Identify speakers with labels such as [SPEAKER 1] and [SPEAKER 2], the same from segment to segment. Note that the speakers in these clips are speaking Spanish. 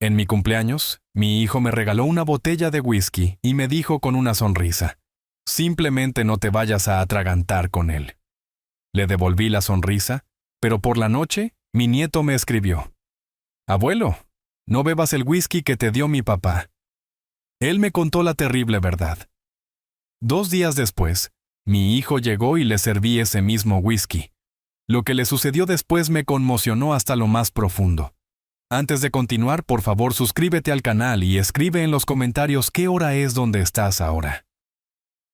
[SPEAKER 1] En mi cumpleaños, mi hijo me regaló una botella de whisky y me dijo con una sonrisa: simplemente no te vayas a atragantar con él. Le devolví la sonrisa, pero por la noche, mi nieto me escribió: abuelo, no bebas el whisky que te dio mi papá. Él me contó la terrible verdad. 2 días después, mi hijo llegó y le serví ese mismo whisky. Lo que le sucedió después me conmocionó hasta lo más profundo. Antes de continuar, por favor, suscríbete al canal y escribe en los comentarios qué hora es donde estás ahora.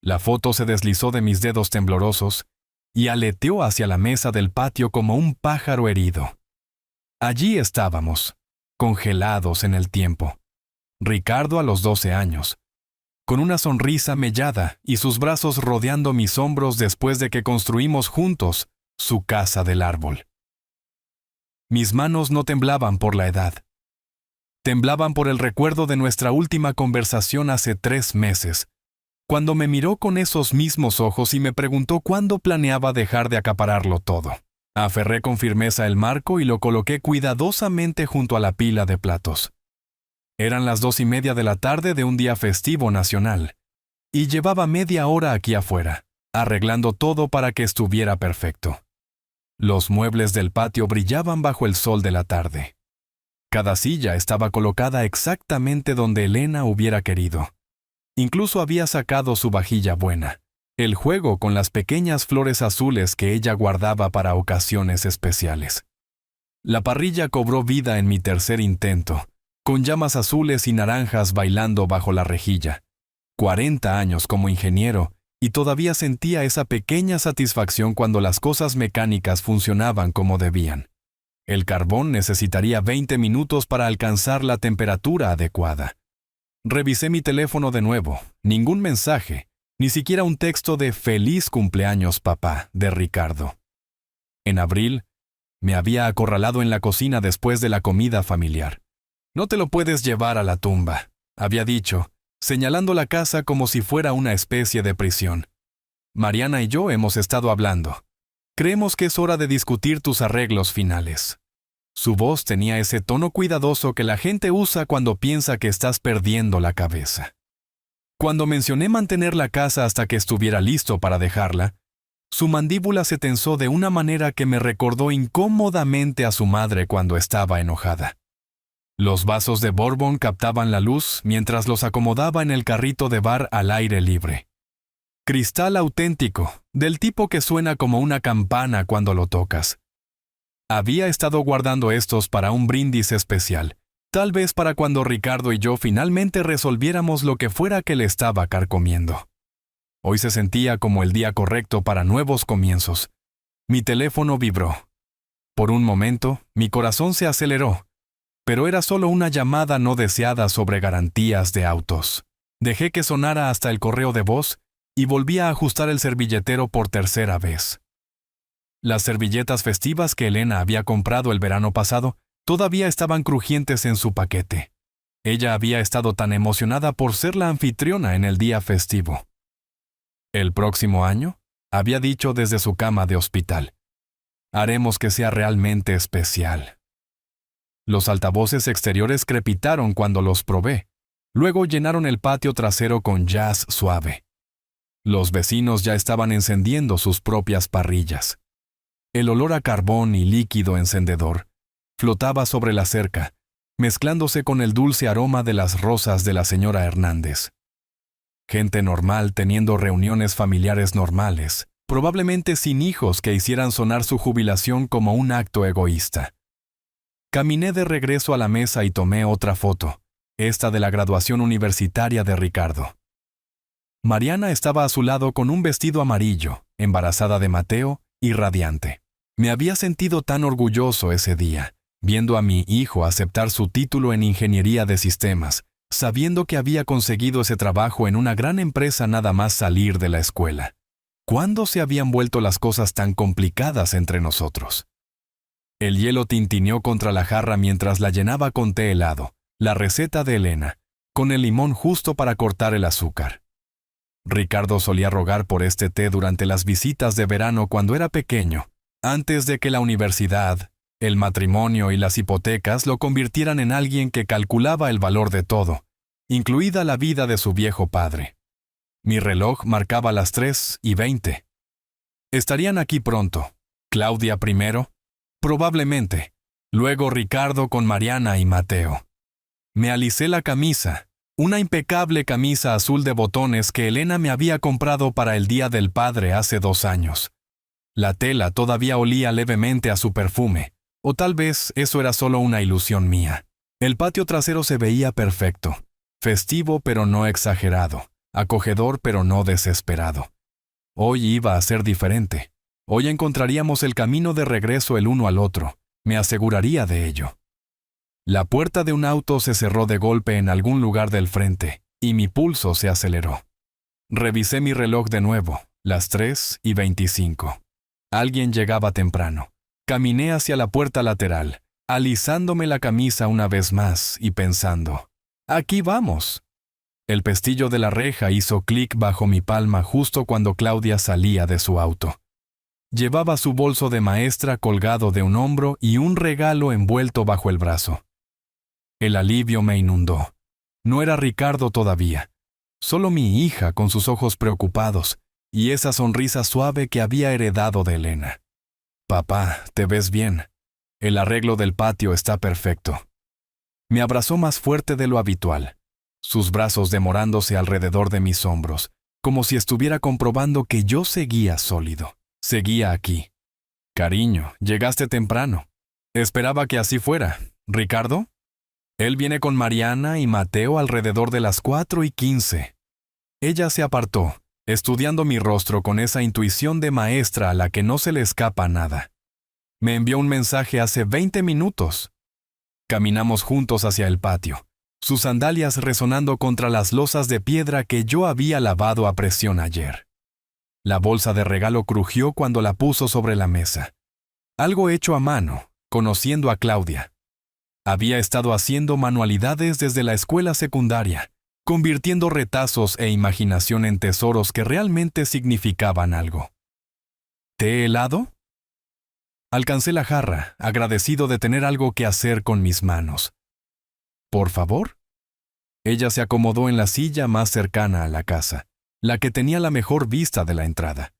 [SPEAKER 1] La foto se deslizó de mis dedos temblorosos y aleteó hacia la mesa del patio como un pájaro herido. Allí estábamos, congelados en el tiempo. Ricardo a los 12 años, con una sonrisa mellada y sus brazos rodeando mis hombros después de que construimos juntos su casa del árbol. Mis manos no temblaban por la edad. Temblaban por el recuerdo de nuestra última conversación hace 3 meses, cuando me miró con esos mismos ojos y me preguntó cuándo planeaba dejar de acapararlo todo. Aferré con firmeza el marco y lo coloqué cuidadosamente junto a la pila de platos. Eran las 2:30 de la tarde de un día festivo nacional, y llevaba media hora aquí afuera, arreglando todo para que estuviera perfecto. Los muebles del patio brillaban bajo el sol de la tarde. Cada silla estaba colocada exactamente donde Elena hubiera querido. Incluso había sacado su vajilla buena, el juego con las pequeñas flores azules que ella guardaba para ocasiones especiales. La parrilla cobró vida en mi tercer intento, con llamas azules y naranjas bailando bajo la rejilla. 40 años como ingeniero, y todavía sentía esa pequeña satisfacción cuando las cosas mecánicas funcionaban como debían. El carbón necesitaría 20 minutos para alcanzar la temperatura adecuada. Revisé mi teléfono de nuevo, ningún mensaje, ni siquiera un texto de «Feliz cumpleaños, papá», de Ricardo. En abril, me había acorralado en la cocina después de la comida familiar. «No te lo puedes llevar a la tumba», había dicho, señalando la casa como si fuera una especie de prisión. «Mariana y yo hemos estado hablando. Creemos que es hora de discutir tus arreglos finales». Su voz tenía ese tono cuidadoso que la gente usa cuando piensa que estás perdiendo la cabeza. Cuando mencioné mantener la casa hasta que estuviera listo para dejarla, su mandíbula se tensó de una manera que me recordó incómodamente a su madre cuando estaba enojada. Los vasos de Bourbon captaban la luz mientras los acomodaba en el carrito de bar al aire libre. Cristal auténtico, del tipo que suena como una campana cuando lo tocas. Había estado guardando estos para un brindis especial, tal vez para cuando Ricardo y yo finalmente resolviéramos lo que fuera que le estaba carcomiendo. Hoy se sentía como el día correcto para nuevos comienzos. Mi teléfono vibró. Por un momento, mi corazón se aceleró, pero era solo una llamada no deseada sobre garantías de autos. Dejé que sonara hasta el correo de voz y volví a ajustar el servilletero por tercera vez. Las servilletas festivas que Elena había comprado el verano pasado todavía estaban crujientes en su paquete. Ella había estado tan emocionada por ser la anfitriona en el día festivo. «El próximo año», había dicho desde su cama de hospital, «haremos que sea realmente especial». Los altavoces exteriores crepitaron cuando los probé. Luego llenaron el patio trasero con jazz suave. Los vecinos ya estaban encendiendo sus propias parrillas. El olor a carbón y líquido encendedor flotaba sobre la cerca, mezclándose con el dulce aroma de las rosas de la señora Hernández. Gente normal teniendo reuniones familiares normales, probablemente sin hijos que hicieran sonar su jubilación como un acto egoísta. Caminé de regreso a la mesa y tomé otra foto, esta de la graduación universitaria de Ricardo. Mariana estaba a su lado con un vestido amarillo, embarazada de Mateo y radiante. Me había sentido tan orgulloso ese día, viendo a mi hijo aceptar su título en ingeniería de sistemas, sabiendo que había conseguido ese trabajo en una gran empresa nada más salir de la escuela. ¿Cuándo se habían vuelto las cosas tan complicadas entre nosotros? El hielo tintineó contra la jarra mientras la llenaba con té helado, la receta de Elena, con el limón justo para cortar el azúcar. Ricardo solía rogar por este té durante las visitas de verano cuando era pequeño, antes de que la universidad, El matrimonio y las hipotecas lo convirtieran en alguien que calculaba el valor de todo, incluida la vida de su viejo padre. Mi reloj marcaba las 3:20. Estarían aquí pronto. Claudia primero, probablemente. Luego Ricardo con Mariana y Mateo. Me alisé la camisa, una impecable camisa azul de botones que Elena me había comprado para el Día del Padre hace 2 años. La tela todavía olía levemente a su perfume, o tal vez eso era solo una ilusión mía. El patio trasero se veía perfecto, festivo pero no exagerado, acogedor pero no desesperado. Hoy iba a ser diferente. Hoy encontraríamos el camino de regreso el uno al otro, me aseguraría de ello. La puerta de un auto se cerró de golpe en algún lugar del frente, y mi pulso se aceleró. Revisé mi reloj de nuevo, las 3:25. Alguien llegaba temprano. Caminé hacia la puerta lateral, alisándome la camisa una vez más y pensando, ¡aquí vamos! El pestillo de la reja hizo clic bajo mi palma justo cuando Claudia salía de su auto. Llevaba su bolso de maestra colgado de un hombro y un regalo envuelto bajo el brazo. El alivio me inundó. No era Ricardo todavía, solo mi hija con sus ojos preocupados y esa sonrisa suave que había heredado de Elena. Papá, te ves bien. El arreglo del patio está perfecto. Me abrazó más fuerte de lo habitual, sus brazos demorándose alrededor de mis hombros, como si estuviera comprobando que yo seguía sólido. Seguía aquí. Cariño, llegaste temprano. Esperaba que así fuera. ¿Ricardo? Él viene con Mariana y Mateo alrededor de las 4:15. Ella se apartó, estudiando mi rostro con esa intuición de maestra a la que no se le escapa nada. Me envió un mensaje hace 20 minutos. Caminamos juntos hacia el patio, sus sandalias resonando contra las losas de piedra que yo había lavado a presión ayer. La bolsa de regalo crujió cuando la puso sobre la mesa. Algo hecho a mano, conociendo a Claudia. Había estado haciendo manualidades desde la escuela secundaria, convirtiendo retazos e imaginación en tesoros que realmente significaban algo. ¿Té helado? Alcancé la jarra, agradecido de tener algo que hacer con mis manos. ¿Por favor? Ella se acomodó en la silla más cercana a la casa, la que tenía la mejor vista de la entrada,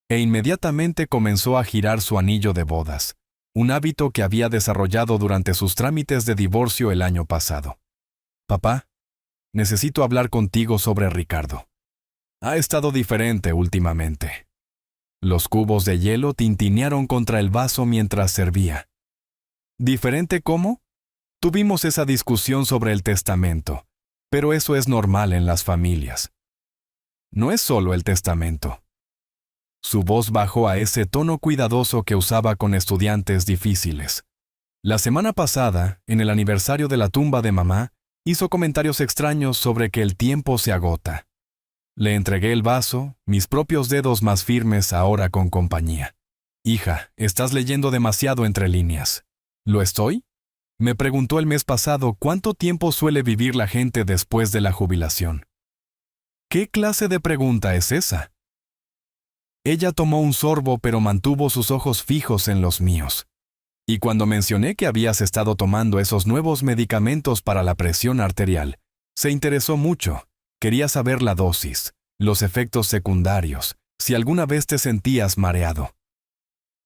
[SPEAKER 1] e inmediatamente comenzó a girar su anillo de bodas, un hábito que había desarrollado durante sus trámites de divorcio el año pasado. Papá, necesito hablar contigo sobre Ricardo. Ha estado diferente últimamente. Los cubos de hielo tintinearon contra el vaso mientras servía. ¿Diferente cómo? Tuvimos esa discusión sobre el testamento, pero eso es normal en las familias. No es solo el testamento. Su voz bajó a ese tono cuidadoso que usaba con estudiantes difíciles. La semana pasada, en el aniversario de la tumba de mamá, hizo comentarios extraños sobre que el tiempo se agota. Le entregué el vaso, mis propios dedos más firmes ahora con compañía. Hija, estás leyendo demasiado entre líneas. ¿Lo estoy? Me preguntó el mes pasado cuánto tiempo suele vivir la gente después de la jubilación. ¿Qué clase de pregunta es esa? Ella tomó un sorbo pero mantuvo sus ojos fijos en los míos. Y cuando mencioné que habías estado tomando esos nuevos medicamentos para la presión arterial, se interesó mucho. Quería saber la dosis, los efectos secundarios, si alguna vez te sentías mareado.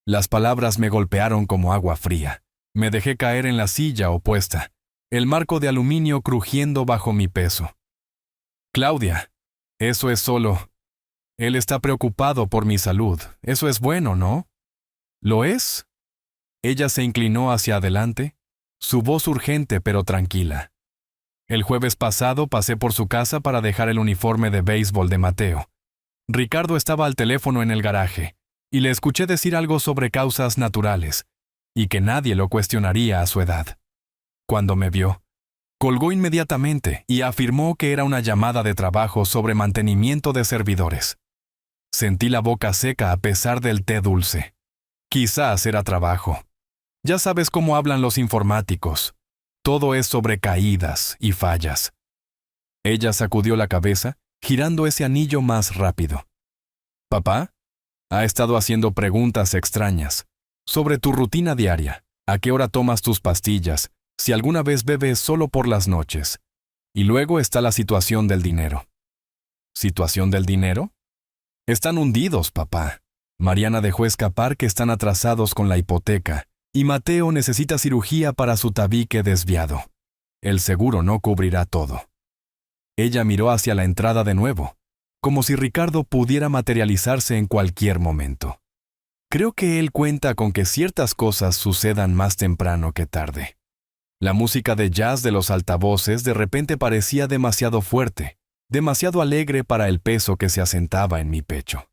[SPEAKER 1] Las palabras me golpearon como agua fría. Me dejé caer en la silla opuesta, el marco de aluminio crujiendo bajo mi peso. Claudia, eso es solo... Él está preocupado por mi salud. Eso es bueno, ¿no? ¿Lo es? Ella se inclinó hacia adelante, su voz urgente pero tranquila. El jueves pasado pasé por su casa para dejar el uniforme de béisbol de Mateo. Ricardo estaba al teléfono en el garaje, y le escuché decir algo sobre causas naturales, y que nadie lo cuestionaría a su edad. Cuando me vio, colgó inmediatamente y afirmó que era una llamada de trabajo sobre mantenimiento de servidores. Sentí la boca seca a pesar del té dulce. Quizás era trabajo. Ya sabes cómo hablan los informáticos. Todo es sobre caídas y fallas. Ella sacudió la cabeza, girando ese anillo más rápido. Papá, ha estado haciendo preguntas extrañas sobre tu rutina diaria. ¿A qué hora tomas tus pastillas? Si alguna vez bebes solo por las noches. Y luego está la situación del dinero. ¿Situación del dinero? Están hundidos, papá. Mariana dejó escapar que están atrasados con la hipoteca, y Mateo necesita cirugía para su tabique desviado. El seguro no cubrirá todo. Ella miró hacia la entrada de nuevo, como si Ricardo pudiera materializarse en cualquier momento. Creo que él cuenta con que ciertas cosas sucedan más temprano que tarde. La música de jazz de los altavoces de repente parecía demasiado fuerte, demasiado alegre para el peso que se asentaba en mi pecho.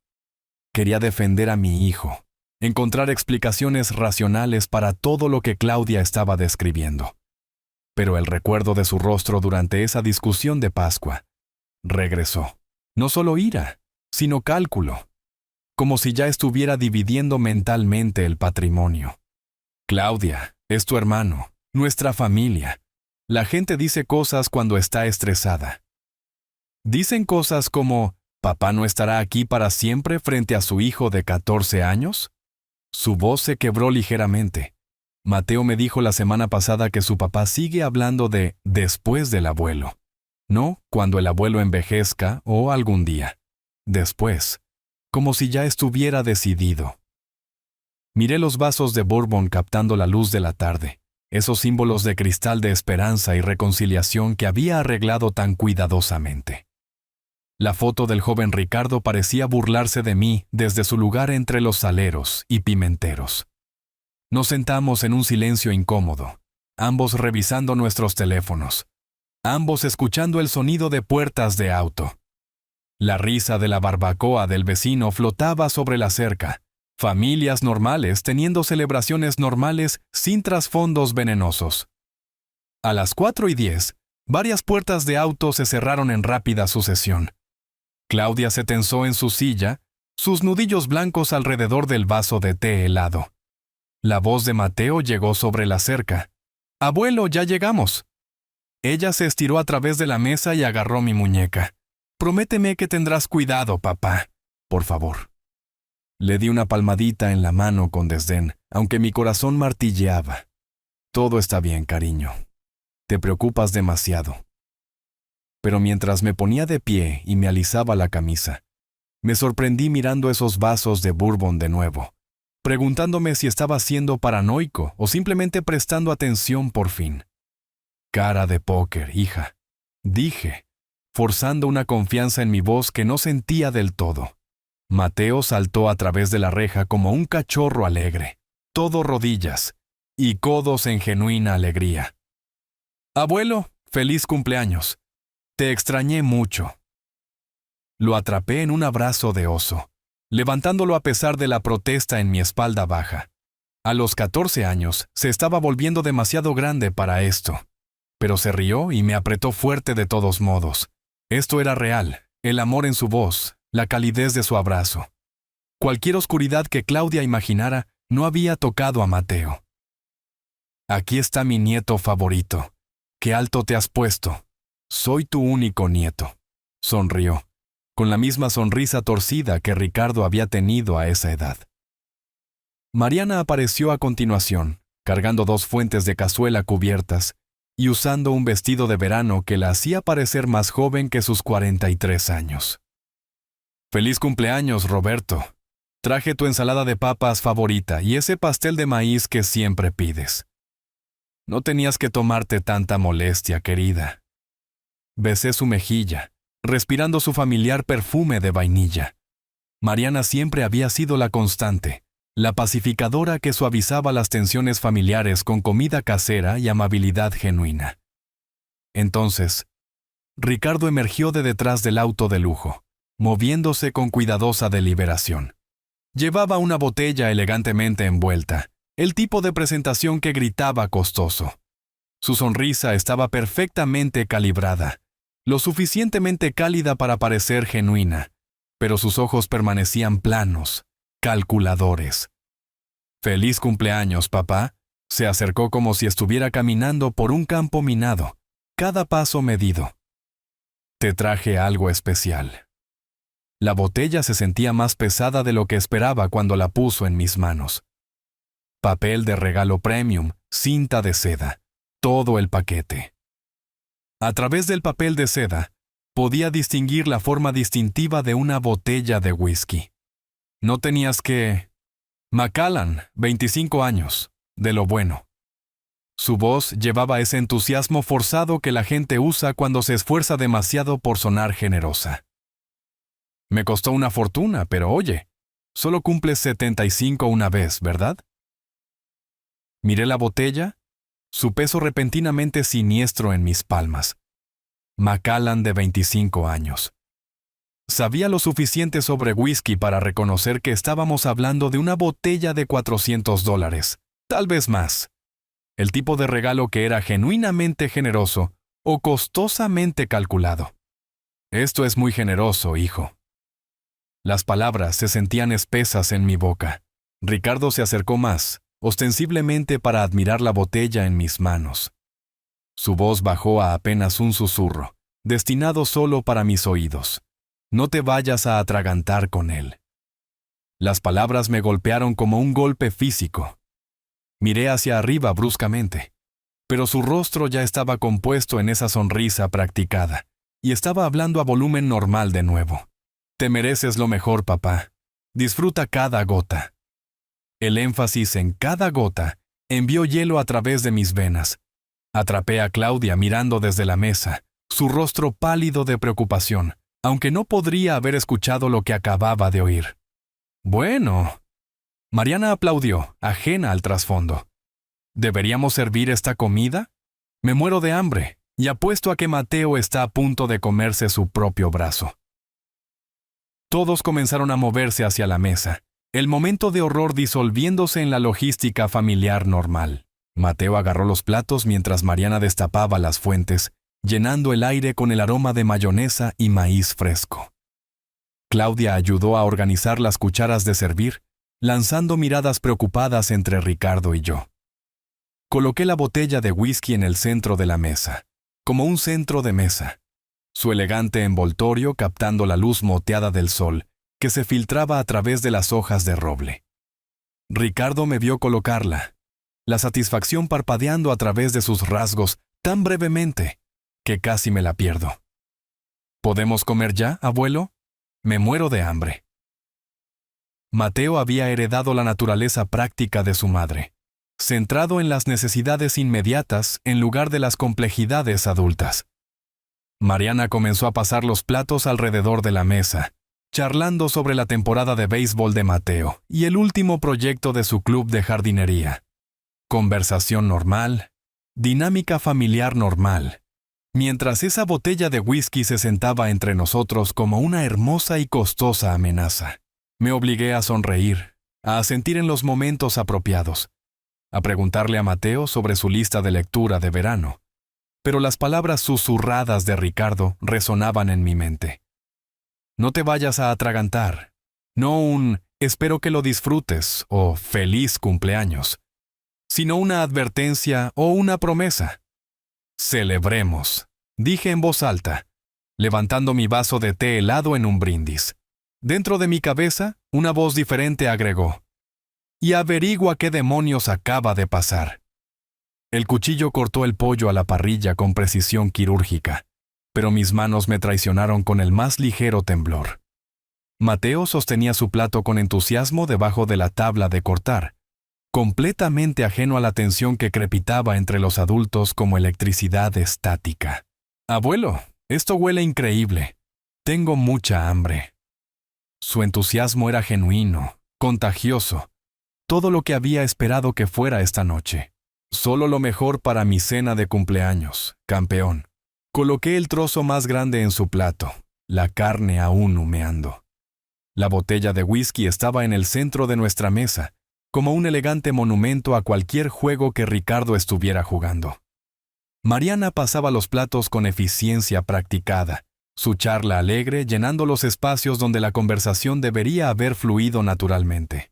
[SPEAKER 1] Quería defender a mi hijo, encontrar explicaciones racionales para todo lo que Claudia estaba describiendo. Pero el recuerdo de su rostro durante esa discusión de Pascua regresó. No solo ira, sino cálculo, como si ya estuviera dividiendo mentalmente el patrimonio. Claudia, es tu hermano, nuestra familia. La gente dice cosas cuando está estresada. Dicen cosas como, ¿papá no estará aquí para siempre frente a su hijo de 14 años? Su voz se quebró ligeramente. Mateo me dijo la semana pasada que su papá sigue hablando de después del abuelo. No cuando el abuelo envejezca o algún día. Después, como si ya estuviera decidido. Miré los vasos de Bourbon captando la luz de la tarde, esos símbolos de cristal de esperanza y reconciliación que había arreglado tan cuidadosamente. La foto del joven Ricardo parecía burlarse de mí desde su lugar entre los saleros y pimenteros. Nos sentamos en un silencio incómodo, ambos revisando nuestros teléfonos, ambos escuchando el sonido de puertas de auto. La risa de la barbacoa del vecino flotaba sobre la cerca, familias normales teniendo celebraciones normales sin trasfondos venenosos. A las 4:10, varias puertas de auto se cerraron en rápida sucesión. Claudia se tensó en su silla, sus nudillos blancos alrededor del vaso de té helado. La voz de Mateo llegó sobre la cerca. «Abuelo, ya llegamos». Ella se estiró a través de la mesa y agarró mi muñeca. «Prométeme que tendrás cuidado, papá, por favor». Le di una palmadita en la mano con desdén, aunque mi corazón martilleaba. «Todo está bien, cariño. Te preocupas demasiado». Pero mientras me ponía de pie y me alisaba la camisa, me sorprendí mirando esos vasos de Bourbon de nuevo, preguntándome si estaba siendo paranoico o simplemente prestando atención por fin. «Cara de póker, hija», dije, forzando una confianza en mi voz que no sentía del todo. Mateo saltó a través de la reja como un cachorro alegre, todo rodillas y codos en genuina alegría. «Abuelo, feliz cumpleaños. Te extrañé mucho». Lo atrapé en un abrazo de oso, levantándolo a pesar de la protesta en mi espalda baja. A los 14 años se estaba volviendo demasiado grande para esto, pero se rió y me apretó fuerte de todos modos. Esto era real, el amor en su voz, la calidez de su abrazo. Cualquier oscuridad que Claudia imaginara no había tocado a Mateo. «Aquí está mi nieto favorito. Qué alto te has puesto. Soy tu único nieto», sonrió, con la misma sonrisa torcida que Ricardo había tenido a esa edad. Mariana apareció a continuación, cargando 2 fuentes de cazuela cubiertas y usando un vestido de verano que la hacía parecer más joven que sus 43 años. «Feliz cumpleaños, Roberto. Traje tu ensalada de papas favorita y ese pastel de maíz que siempre pides. No tenías que tomarte tanta molestia, querida». Besé su mejilla, respirando su familiar perfume de vainilla. Mariana siempre había sido la constante, la pacificadora que suavizaba las tensiones familiares con comida casera y amabilidad genuina. Entonces, Ricardo emergió de detrás del auto de lujo, moviéndose con cuidadosa deliberación. Llevaba una botella elegantemente envuelta, el tipo de presentación que gritaba costoso. Su sonrisa estaba perfectamente calibrada, lo suficientemente cálida para parecer genuina, pero sus ojos permanecían planos, calculadores. «Feliz cumpleaños, papá», se acercó como si estuviera caminando por un campo minado, cada paso medido. «Te traje algo especial». La botella se sentía más pesada de lo que esperaba cuando la puso en mis manos. papel de regalo premium, cinta de seda, todo el paquete. A través del papel de seda, podía distinguir la forma distintiva de una botella de whisky. No tenías que... Macallan, 25 años, de lo bueno. Su voz llevaba ese entusiasmo forzado que la gente usa cuando se esfuerza demasiado por sonar generosa. Me costó una fortuna, pero oye, solo cumples 75 una vez, ¿verdad? Miré la botella, su peso repentinamente siniestro en mis palmas. Macallan de 25 años. Sabía lo suficiente sobre whisky para reconocer que estábamos hablando de una botella de $400, tal vez más. El tipo de regalo que era genuinamente generoso o costosamente calculado. Esto es muy generoso, hijo. Las palabras se sentían espesas en mi boca. Ricardo se acercó más, ostensiblemente para admirar la botella en mis manos. Su voz bajó a apenas un susurro, destinado solo para mis oídos. No te vayas a atragantar con él. Las palabras me golpearon como un golpe físico. Miré hacia arriba bruscamente, pero su rostro ya estaba compuesto en esa sonrisa practicada, y estaba hablando a volumen normal de nuevo. Te mereces lo mejor, papá. Disfruta cada gota. El énfasis en cada gota envió hielo a través de mis venas. Atrapé a Claudia mirando desde la mesa, su rostro pálido de preocupación, aunque no podría haber escuchado lo que acababa de oír. Bueno. Mariana aplaudió, ajena al trasfondo. ¿Deberíamos servir esta comida? Me muero de hambre, y apuesto a que Mateo está a punto de comerse su propio brazo. Todos comenzaron a moverse hacia la mesa, el momento de horror disolviéndose en la logística familiar normal. Mateo agarró los platos mientras Mariana destapaba las fuentes, llenando el aire con el aroma de mayonesa y maíz fresco. Claudia ayudó a organizar las cucharas de servir, lanzando miradas preocupadas entre Ricardo y yo. Coloqué la botella de whisky en el centro de la mesa, como un centro de mesa, su elegante envoltorio captando la luz moteada del sol que se filtraba a través de las hojas de roble. Ricardo me vio colocarla, la satisfacción parpadeando a través de sus rasgos tan brevemente que casi me la pierdo. ¿Podemos comer ya, abuelo? Me muero de hambre. Mateo había heredado la naturaleza práctica de su madre, centrado en las necesidades inmediatas en lugar de las complejidades adultas. Mariana comenzó a pasar los platos alrededor de la mesa, charlando sobre la temporada de béisbol de Mateo y el último proyecto de su club de jardinería. Conversación normal, dinámica familiar normal, mientras esa botella de whisky se sentaba entre nosotros como una hermosa y costosa amenaza. Me obligué a sonreír, a asentir en los momentos apropiados, a preguntarle a Mateo sobre su lista de lectura de verano, pero las palabras susurradas de Ricardo resonaban en mi mente. No te vayas a atragantar, no un espero que lo disfrutes o feliz cumpleaños, sino una advertencia o una promesa. Celebremos, dije en voz alta, levantando mi vaso de té helado en un brindis. Dentro de mi cabeza, una voz diferente agregó, y averigua qué demonios acaba de pasar. El cuchillo cortó el pollo a la parrilla con precisión quirúrgica, pero mis manos me traicionaron con el más ligero temblor. Mateo sostenía su plato con entusiasmo debajo de la tabla de cortar, completamente ajeno a la tensión que crepitaba entre los adultos como electricidad estática. Abuelo, esto huele increíble. Tengo mucha hambre. Su entusiasmo era genuino, contagioso, todo lo que había esperado que fuera esta noche. Solo lo mejor para mi cena de cumpleaños, campeón. Coloqué el trozo más grande en su plato, la carne aún humeando. La botella de whisky estaba en el centro de nuestra mesa, como un elegante monumento a cualquier juego que Ricardo estuviera jugando. Mariana pasaba los platos con eficiencia practicada, su charla alegre llenando los espacios donde la conversación debería haber fluido naturalmente.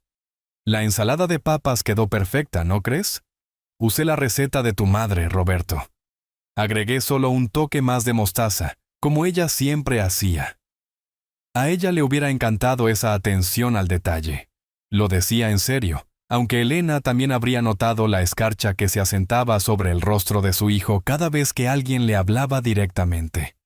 [SPEAKER 1] La ensalada de papas quedó perfecta, ¿no crees? Usé la receta de tu madre, Roberto. Agregué solo un toque más de mostaza, como ella siempre hacía. A ella le hubiera encantado esa atención al detalle. Lo decía en serio, aunque Elena también habría notado la escarcha que se asentaba sobre el rostro de su hijo cada vez que alguien le hablaba directamente.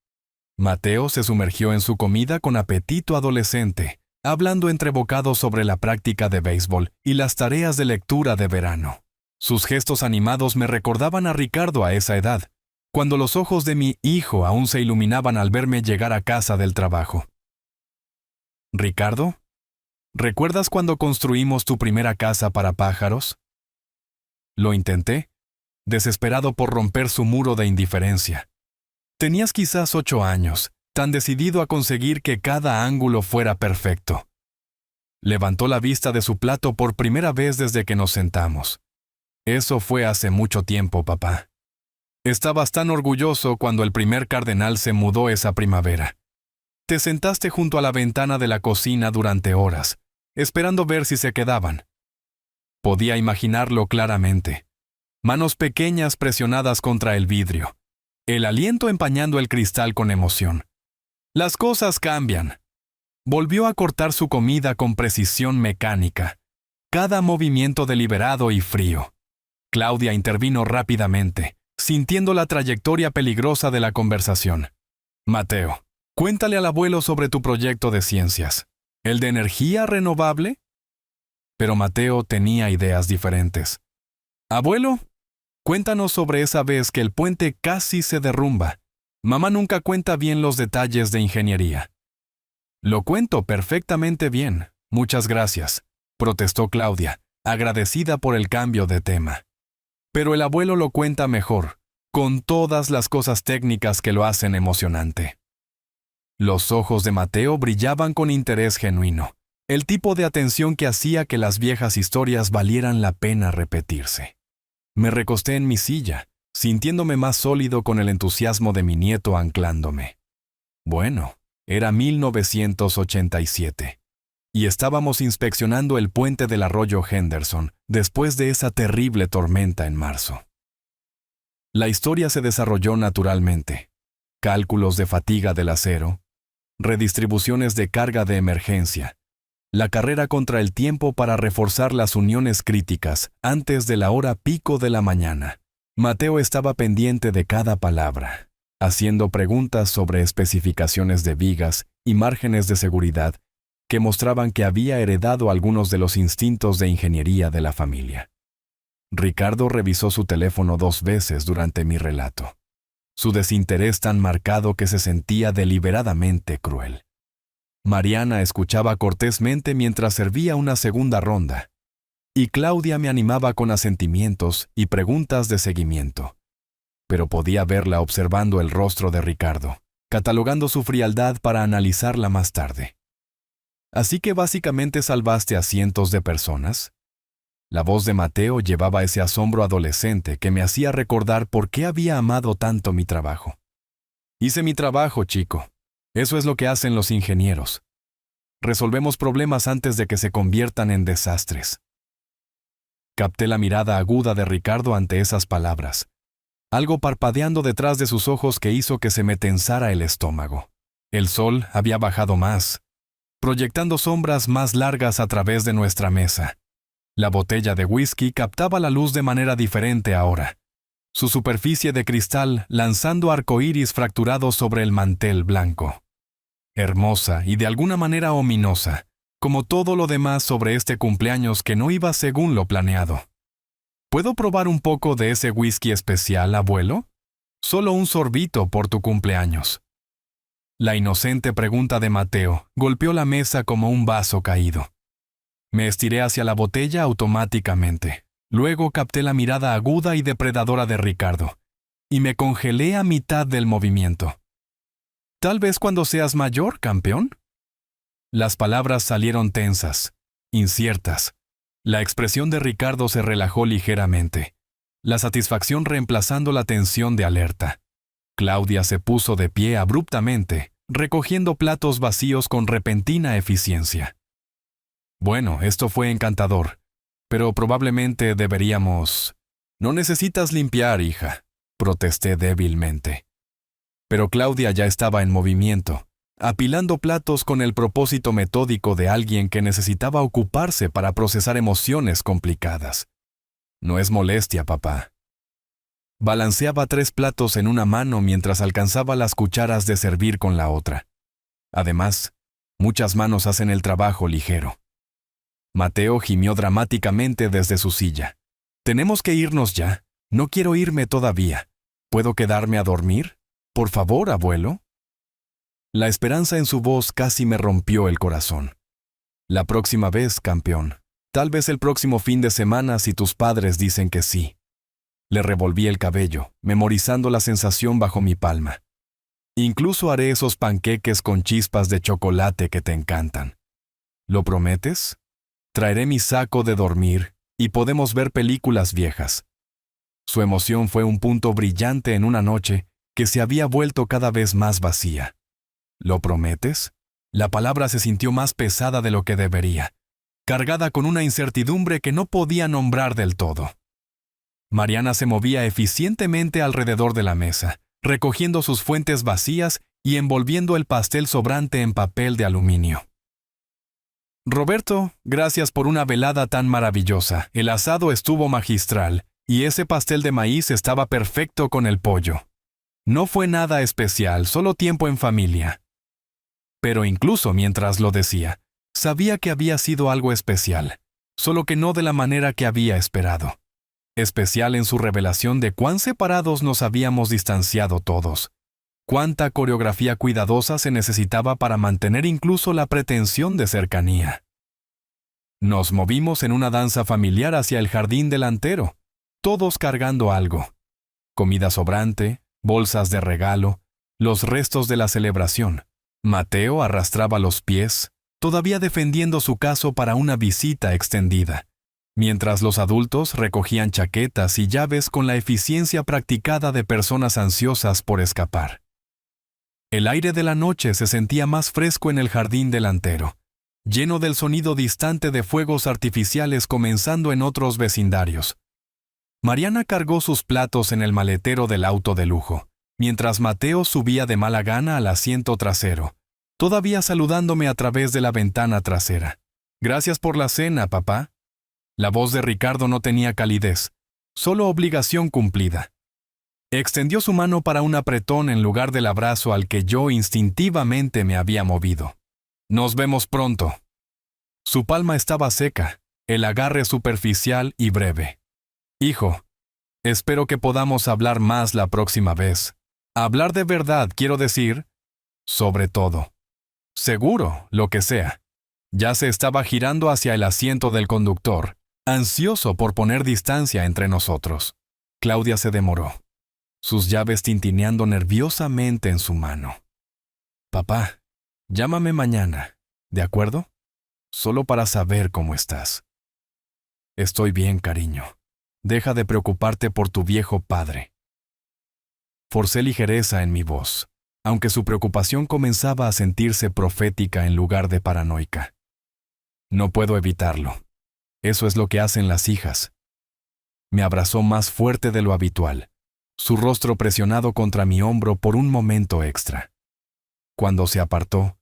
[SPEAKER 1] Mateo se sumergió en su comida con apetito adolescente, hablando entre bocados sobre la práctica de béisbol y las tareas de lectura de verano. Sus gestos animados me recordaban a Ricardo a esa edad, cuando los ojos de mi hijo aún se iluminaban al verme llegar a casa del trabajo. «Ricardo, ¿recuerdas cuando construimos tu primera casa para pájaros?» Lo intenté, desesperado por romper su muro de indiferencia. Tenías quizás 8 años, tan decidido a conseguir que cada ángulo fuera perfecto. Levantó la vista de su plato por primera vez desde que nos sentamos. Eso fue hace mucho tiempo, papá. Estabas tan orgulloso cuando el primer cardenal se mudó esa primavera. Te sentaste junto a la ventana de la cocina durante horas, esperando ver si se quedaban. Podía imaginarlo claramente. Manos pequeñas presionadas contra el vidrio. El aliento empañando el cristal con emoción. Las cosas cambian. Volvió a cortar su comida con precisión mecánica. Cada movimiento deliberado y frío. Claudia intervino rápidamente, sintiendo la trayectoria peligrosa de la conversación. Mateo, cuéntale al abuelo sobre tu proyecto de ciencias. ¿El de energía renovable? Pero Mateo tenía ideas diferentes. Abuelo, cuéntanos sobre esa vez que el puente casi se derrumba. Mamá nunca cuenta bien los detalles de ingeniería. Lo cuento perfectamente bien, muchas gracias, protestó Claudia, agradecida por el cambio de tema. Pero el abuelo lo cuenta mejor, con todas las cosas técnicas que lo hacen emocionante. Los ojos de Mateo brillaban con interés genuino, el tipo de atención que hacía que las viejas historias valieran la pena repetirse. Me recosté en mi silla, sintiéndome más sólido con el entusiasmo de mi nieto anclándome. Bueno, era 1987, y estábamos inspeccionando el puente del arroyo Henderson después de esa terrible tormenta en marzo. La historia se desarrolló naturalmente. Cálculos de fatiga del acero, redistribuciones de carga de emergencia, la carrera contra el tiempo para reforzar las uniones críticas antes de la hora pico de la mañana. Mateo estaba pendiente de cada palabra, haciendo preguntas sobre especificaciones de vigas y márgenes de seguridad que mostraban que había heredado algunos de los instintos de ingeniería de la familia. Ricardo revisó su teléfono 2 veces durante mi relato, su desinterés tan marcado que se sentía deliberadamente cruel. Mariana escuchaba cortésmente mientras servía una segunda ronda, y Claudia me animaba con asentimientos y preguntas de seguimiento. Pero podía verla observando el rostro de Ricardo, catalogando su frialdad para analizarla más tarde. ¿Así que básicamente salvaste a cientos de personas? La voz de Mateo llevaba ese asombro adolescente que me hacía recordar por qué había amado tanto mi trabajo. Hice mi trabajo, chico. Eso es lo que hacen los ingenieros. Resolvemos problemas antes de que se conviertan en desastres. Capté la mirada aguda de Ricardo ante esas palabras, algo parpadeando detrás de sus ojos que hizo que se me tensara el estómago. El sol había bajado más, proyectando sombras más largas a través de nuestra mesa. La botella de whisky captaba la luz de manera diferente ahora, su superficie de cristal lanzando arcoíris fracturados sobre el mantel blanco. Hermosa y de alguna manera ominosa, como todo lo demás sobre este cumpleaños que no iba según lo planeado. ¿Puedo probar un poco de ese whisky especial, abuelo? Solo un sorbito por tu cumpleaños. La inocente pregunta de Mateo golpeó la mesa como un vaso caído. Me estiré hacia la botella automáticamente. Luego capté la mirada aguda y depredadora de Ricardo, y me congelé a mitad del movimiento. ¿Tal vez cuando seas mayor, campeón? Las palabras salieron tensas, inciertas. La expresión de Ricardo se relajó ligeramente, la satisfacción reemplazando la tensión de alerta. Claudia se puso de pie abruptamente, recogiendo platos vacíos con repentina eficiencia. Bueno, esto fue encantador, pero probablemente deberíamos... No necesitas limpiar, hija, protesté débilmente. Pero Claudia ya estaba en movimiento, apilando platos con el propósito metódico de alguien que necesitaba ocuparse para procesar emociones complicadas. No es molestia, papá. Balanceaba 3 platos en una mano mientras alcanzaba las cucharas de servir con la otra. Además, muchas manos hacen el trabajo ligero. Mateo gimió dramáticamente desde su silla. Tenemos que irnos ya. No quiero irme todavía. ¿Puedo quedarme a dormir? Por favor, abuelo. La esperanza en su voz casi me rompió el corazón. La próxima vez, campeón. Tal vez el próximo fin de semana si tus padres dicen que sí. Le revolví el cabello, memorizando la sensación bajo mi palma. Incluso haré esos panqueques con chispas de chocolate que te encantan. ¿Lo prometes? Traeré mi saco de dormir y podemos ver películas viejas. Su emoción fue un punto brillante en una noche que se había vuelto cada vez más vacía. ¿Lo prometes? La palabra se sintió más pesada de lo que debería, cargada con una incertidumbre que no podía nombrar del todo. Mariana se movía eficientemente alrededor de la mesa, recogiendo sus fuentes vacías y envolviendo el pastel sobrante en papel de aluminio. Roberto, gracias por una velada tan maravillosa. El asado estuvo magistral y ese pastel de maíz estaba perfecto con el pollo. No fue nada especial, solo tiempo en familia. Pero incluso mientras lo decía, sabía que había sido algo especial, solo que no de la manera que había esperado. Especial en su revelación de cuán separados nos habíamos distanciado todos. Cuánta coreografía cuidadosa se necesitaba para mantener incluso la pretensión de cercanía. Nos movimos en una danza familiar hacia el jardín delantero, todos cargando algo. Comida sobrante, bolsas de regalo, los restos de la celebración. Mateo arrastraba los pies, todavía defendiendo su caso para una visita extendida, mientras los adultos recogían chaquetas y llaves con la eficiencia practicada de personas ansiosas por escapar. El aire de la noche se sentía más fresco en el jardín delantero, lleno del sonido distante de fuegos artificiales comenzando en otros vecindarios. Mariana cargó sus platos en el maletero del auto de lujo, mientras Mateo subía de mala gana al asiento trasero, todavía saludándome a través de la ventana trasera. Gracias por la cena, papá. La voz de Ricardo no tenía calidez, solo obligación cumplida. Extendió su mano para un apretón en lugar del abrazo al que yo instintivamente me había movido. Nos vemos pronto. Su palma estaba seca, el agarre superficial y breve. Hijo, espero que podamos hablar más la próxima vez. Hablar de verdad, quiero decir, sobre todo. Seguro, lo que sea. Ya se estaba girando hacia el asiento del conductor, ansioso por poner distancia entre nosotros. Claudia se demoró, sus llaves tintineando nerviosamente en su mano. Papá, llámame mañana, ¿de acuerdo? Solo para saber cómo estás. Estoy bien, cariño. Deja de preocuparte por tu viejo padre. Forcé ligereza en mi voz, aunque su preocupación comenzaba a sentirse profética en lugar de paranoica. No puedo evitarlo. Eso es lo que hacen las hijas. Me abrazó más fuerte de lo habitual, su rostro presionado contra mi hombro por un momento extra. Cuando se apartó,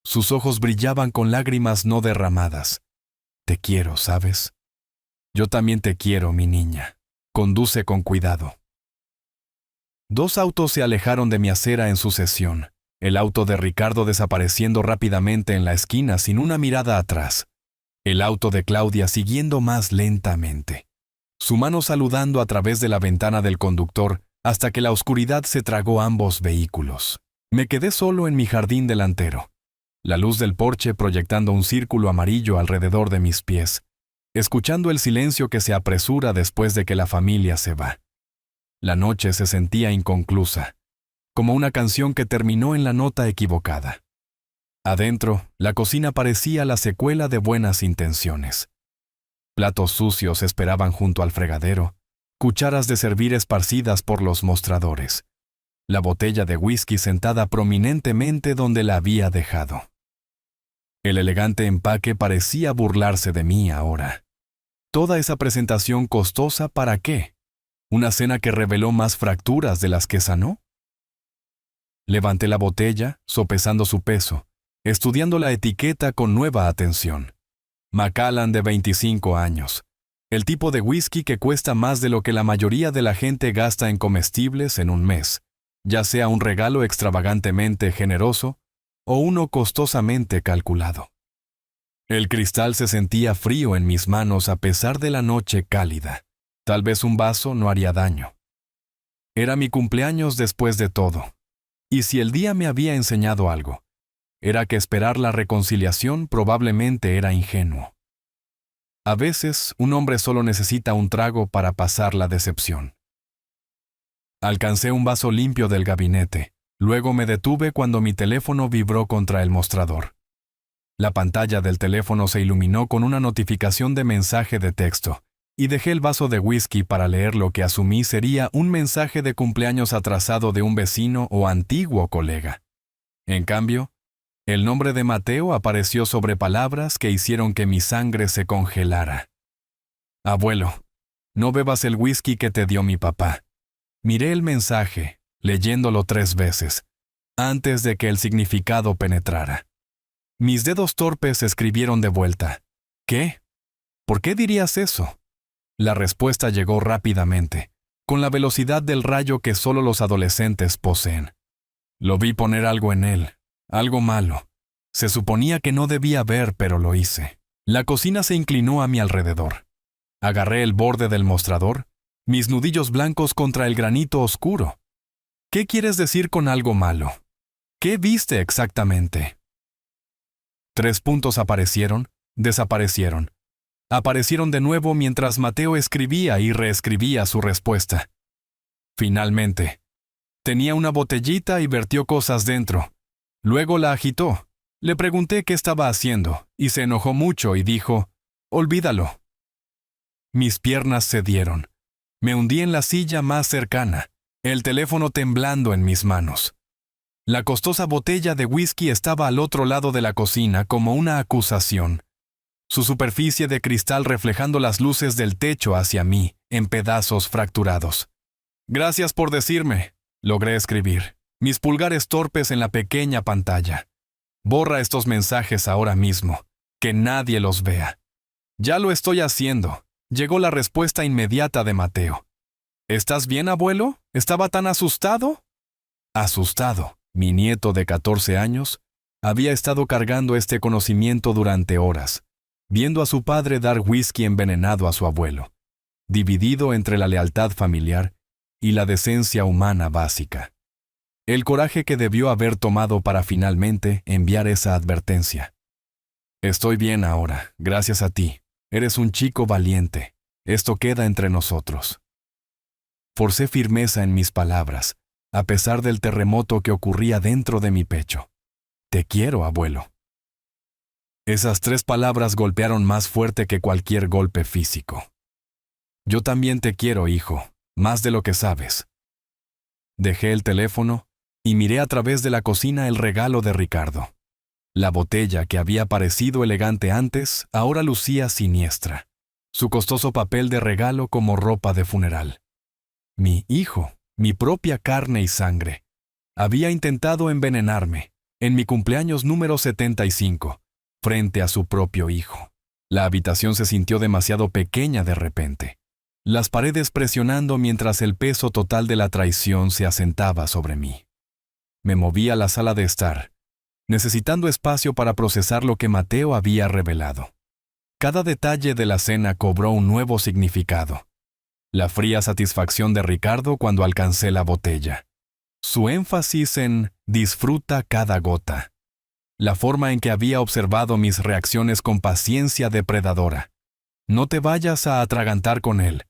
[SPEAKER 1] sus ojos brillaban con lágrimas no derramadas. Te quiero, ¿sabes? Yo también te quiero, mi niña. Conduce con cuidado. 2 autos se alejaron de mi acera en sucesión, el auto de Ricardo desapareciendo rápidamente en la esquina sin una mirada atrás. El auto de Claudia siguiendo más lentamente, su mano saludando a través de la ventana del conductor hasta que la oscuridad se tragó ambos vehículos. Me quedé solo en mi jardín delantero, la luz del porche proyectando un círculo amarillo alrededor de mis pies, escuchando el silencio que se apresura después de que la familia se va. La noche se sentía inconclusa, como una canción que terminó en la nota equivocada. Adentro, la cocina parecía la secuela de buenas intenciones. Platos sucios esperaban junto al fregadero, cucharas de servir esparcidas por los mostradores, la botella de whisky sentada prominentemente donde la había dejado. El elegante empaque parecía burlarse de mí ahora. Toda esa presentación costosa, ¿para qué? ¿Una cena que reveló más fracturas de las que sanó? Levanté la botella, sopesando su peso, estudiando la etiqueta con nueva atención. Macallan de 25 años. El tipo de whisky que cuesta más de lo que la mayoría de la gente gasta en comestibles en un mes, ya sea un regalo extravagantemente generoso o uno costosamente calculado. El cristal se sentía frío en mis manos a pesar de la noche cálida. Tal vez un vaso no haría daño. Era mi cumpleaños después de todo. Y si el día me había enseñado algo, era que esperar la reconciliación probablemente era ingenuo. A veces, un hombre solo necesita un trago para pasar la decepción. Alcancé un vaso limpio del gabinete. Luego me detuve cuando mi teléfono vibró contra el mostrador. La pantalla del teléfono se iluminó con una notificación de mensaje de texto, y dejé el vaso de whisky para leer lo que asumí sería un mensaje de cumpleaños atrasado de un vecino o antiguo colega. En cambio, el nombre de Mateo apareció sobre palabras que hicieron que mi sangre se congelara. Abuelo, no bebas el whisky que te dio mi papá. Miré el mensaje, leyéndolo 3 veces, antes de que el significado penetrara. Mis dedos torpes escribieron de vuelta. ¿Qué? ¿Por qué dirías eso? La respuesta llegó rápidamente, con la velocidad del rayo que solo los adolescentes poseen. Lo vi poner algo en él, algo malo. Se suponía que no debía ver, pero lo hice. La cocina se inclinó a mi alrededor. Agarré el borde del mostrador, mis nudillos blancos contra el granito oscuro. ¿Qué quieres decir con algo malo? ¿Qué viste exactamente? 3 puntos aparecieron, desaparecieron. Aparecieron de nuevo mientras Mateo escribía y reescribía su respuesta. Finalmente, tenía una botellita y vertió cosas dentro. Luego la agitó. Le pregunté qué estaba haciendo, y se enojó mucho y dijo, «Olvídalo». Mis piernas cedieron. Me hundí en la silla más cercana, el teléfono temblando en mis manos. La costosa botella de whisky estaba al otro lado de la cocina como una acusación. Su superficie de cristal reflejando las luces del techo hacia mí, en pedazos fracturados. «Gracias por decirme», logré escribir, mis pulgares torpes en la pequeña pantalla. «Borra estos mensajes ahora mismo, que nadie los vea». «Ya lo estoy haciendo», llegó la respuesta inmediata de Mateo. «¿Estás bien, abuelo? ¿Estaba tan asustado?» Asustado, mi nieto de 14 años, había estado cargando este conocimiento durante horas, viendo a su padre dar whisky envenenado a su abuelo, dividido entre la lealtad familiar y la decencia humana básica. El coraje que debió haber tomado para finalmente enviar esa advertencia. «Estoy bien ahora, gracias a ti. Eres un chico valiente. Esto queda entre nosotros». Forcé firmeza en mis palabras, a pesar del terremoto que ocurría dentro de mi pecho. «Te quiero, abuelo». Esas 3 palabras golpearon más fuerte que cualquier golpe físico. «Yo también te quiero, hijo, más de lo que sabes». Dejé el teléfono y miré a través de la cocina el regalo de Ricardo. La botella que había parecido elegante antes, ahora lucía siniestra. Su costoso papel de regalo como ropa de funeral. Mi hijo, mi propia carne y sangre, había intentado envenenarme, en mi cumpleaños número 75, frente a su propio hijo. La habitación se sintió demasiado pequeña de repente. Las paredes presionando mientras el peso total de la traición se asentaba sobre mí. Me moví a la sala de estar, necesitando espacio para procesar lo que Mateo había revelado. Cada detalle de la cena cobró un nuevo significado. La fría satisfacción de Ricardo cuando alcancé la botella. Su énfasis en «disfruta cada gota». La forma en que había observado mis reacciones con paciencia depredadora. «No te vayas a atragantar con él».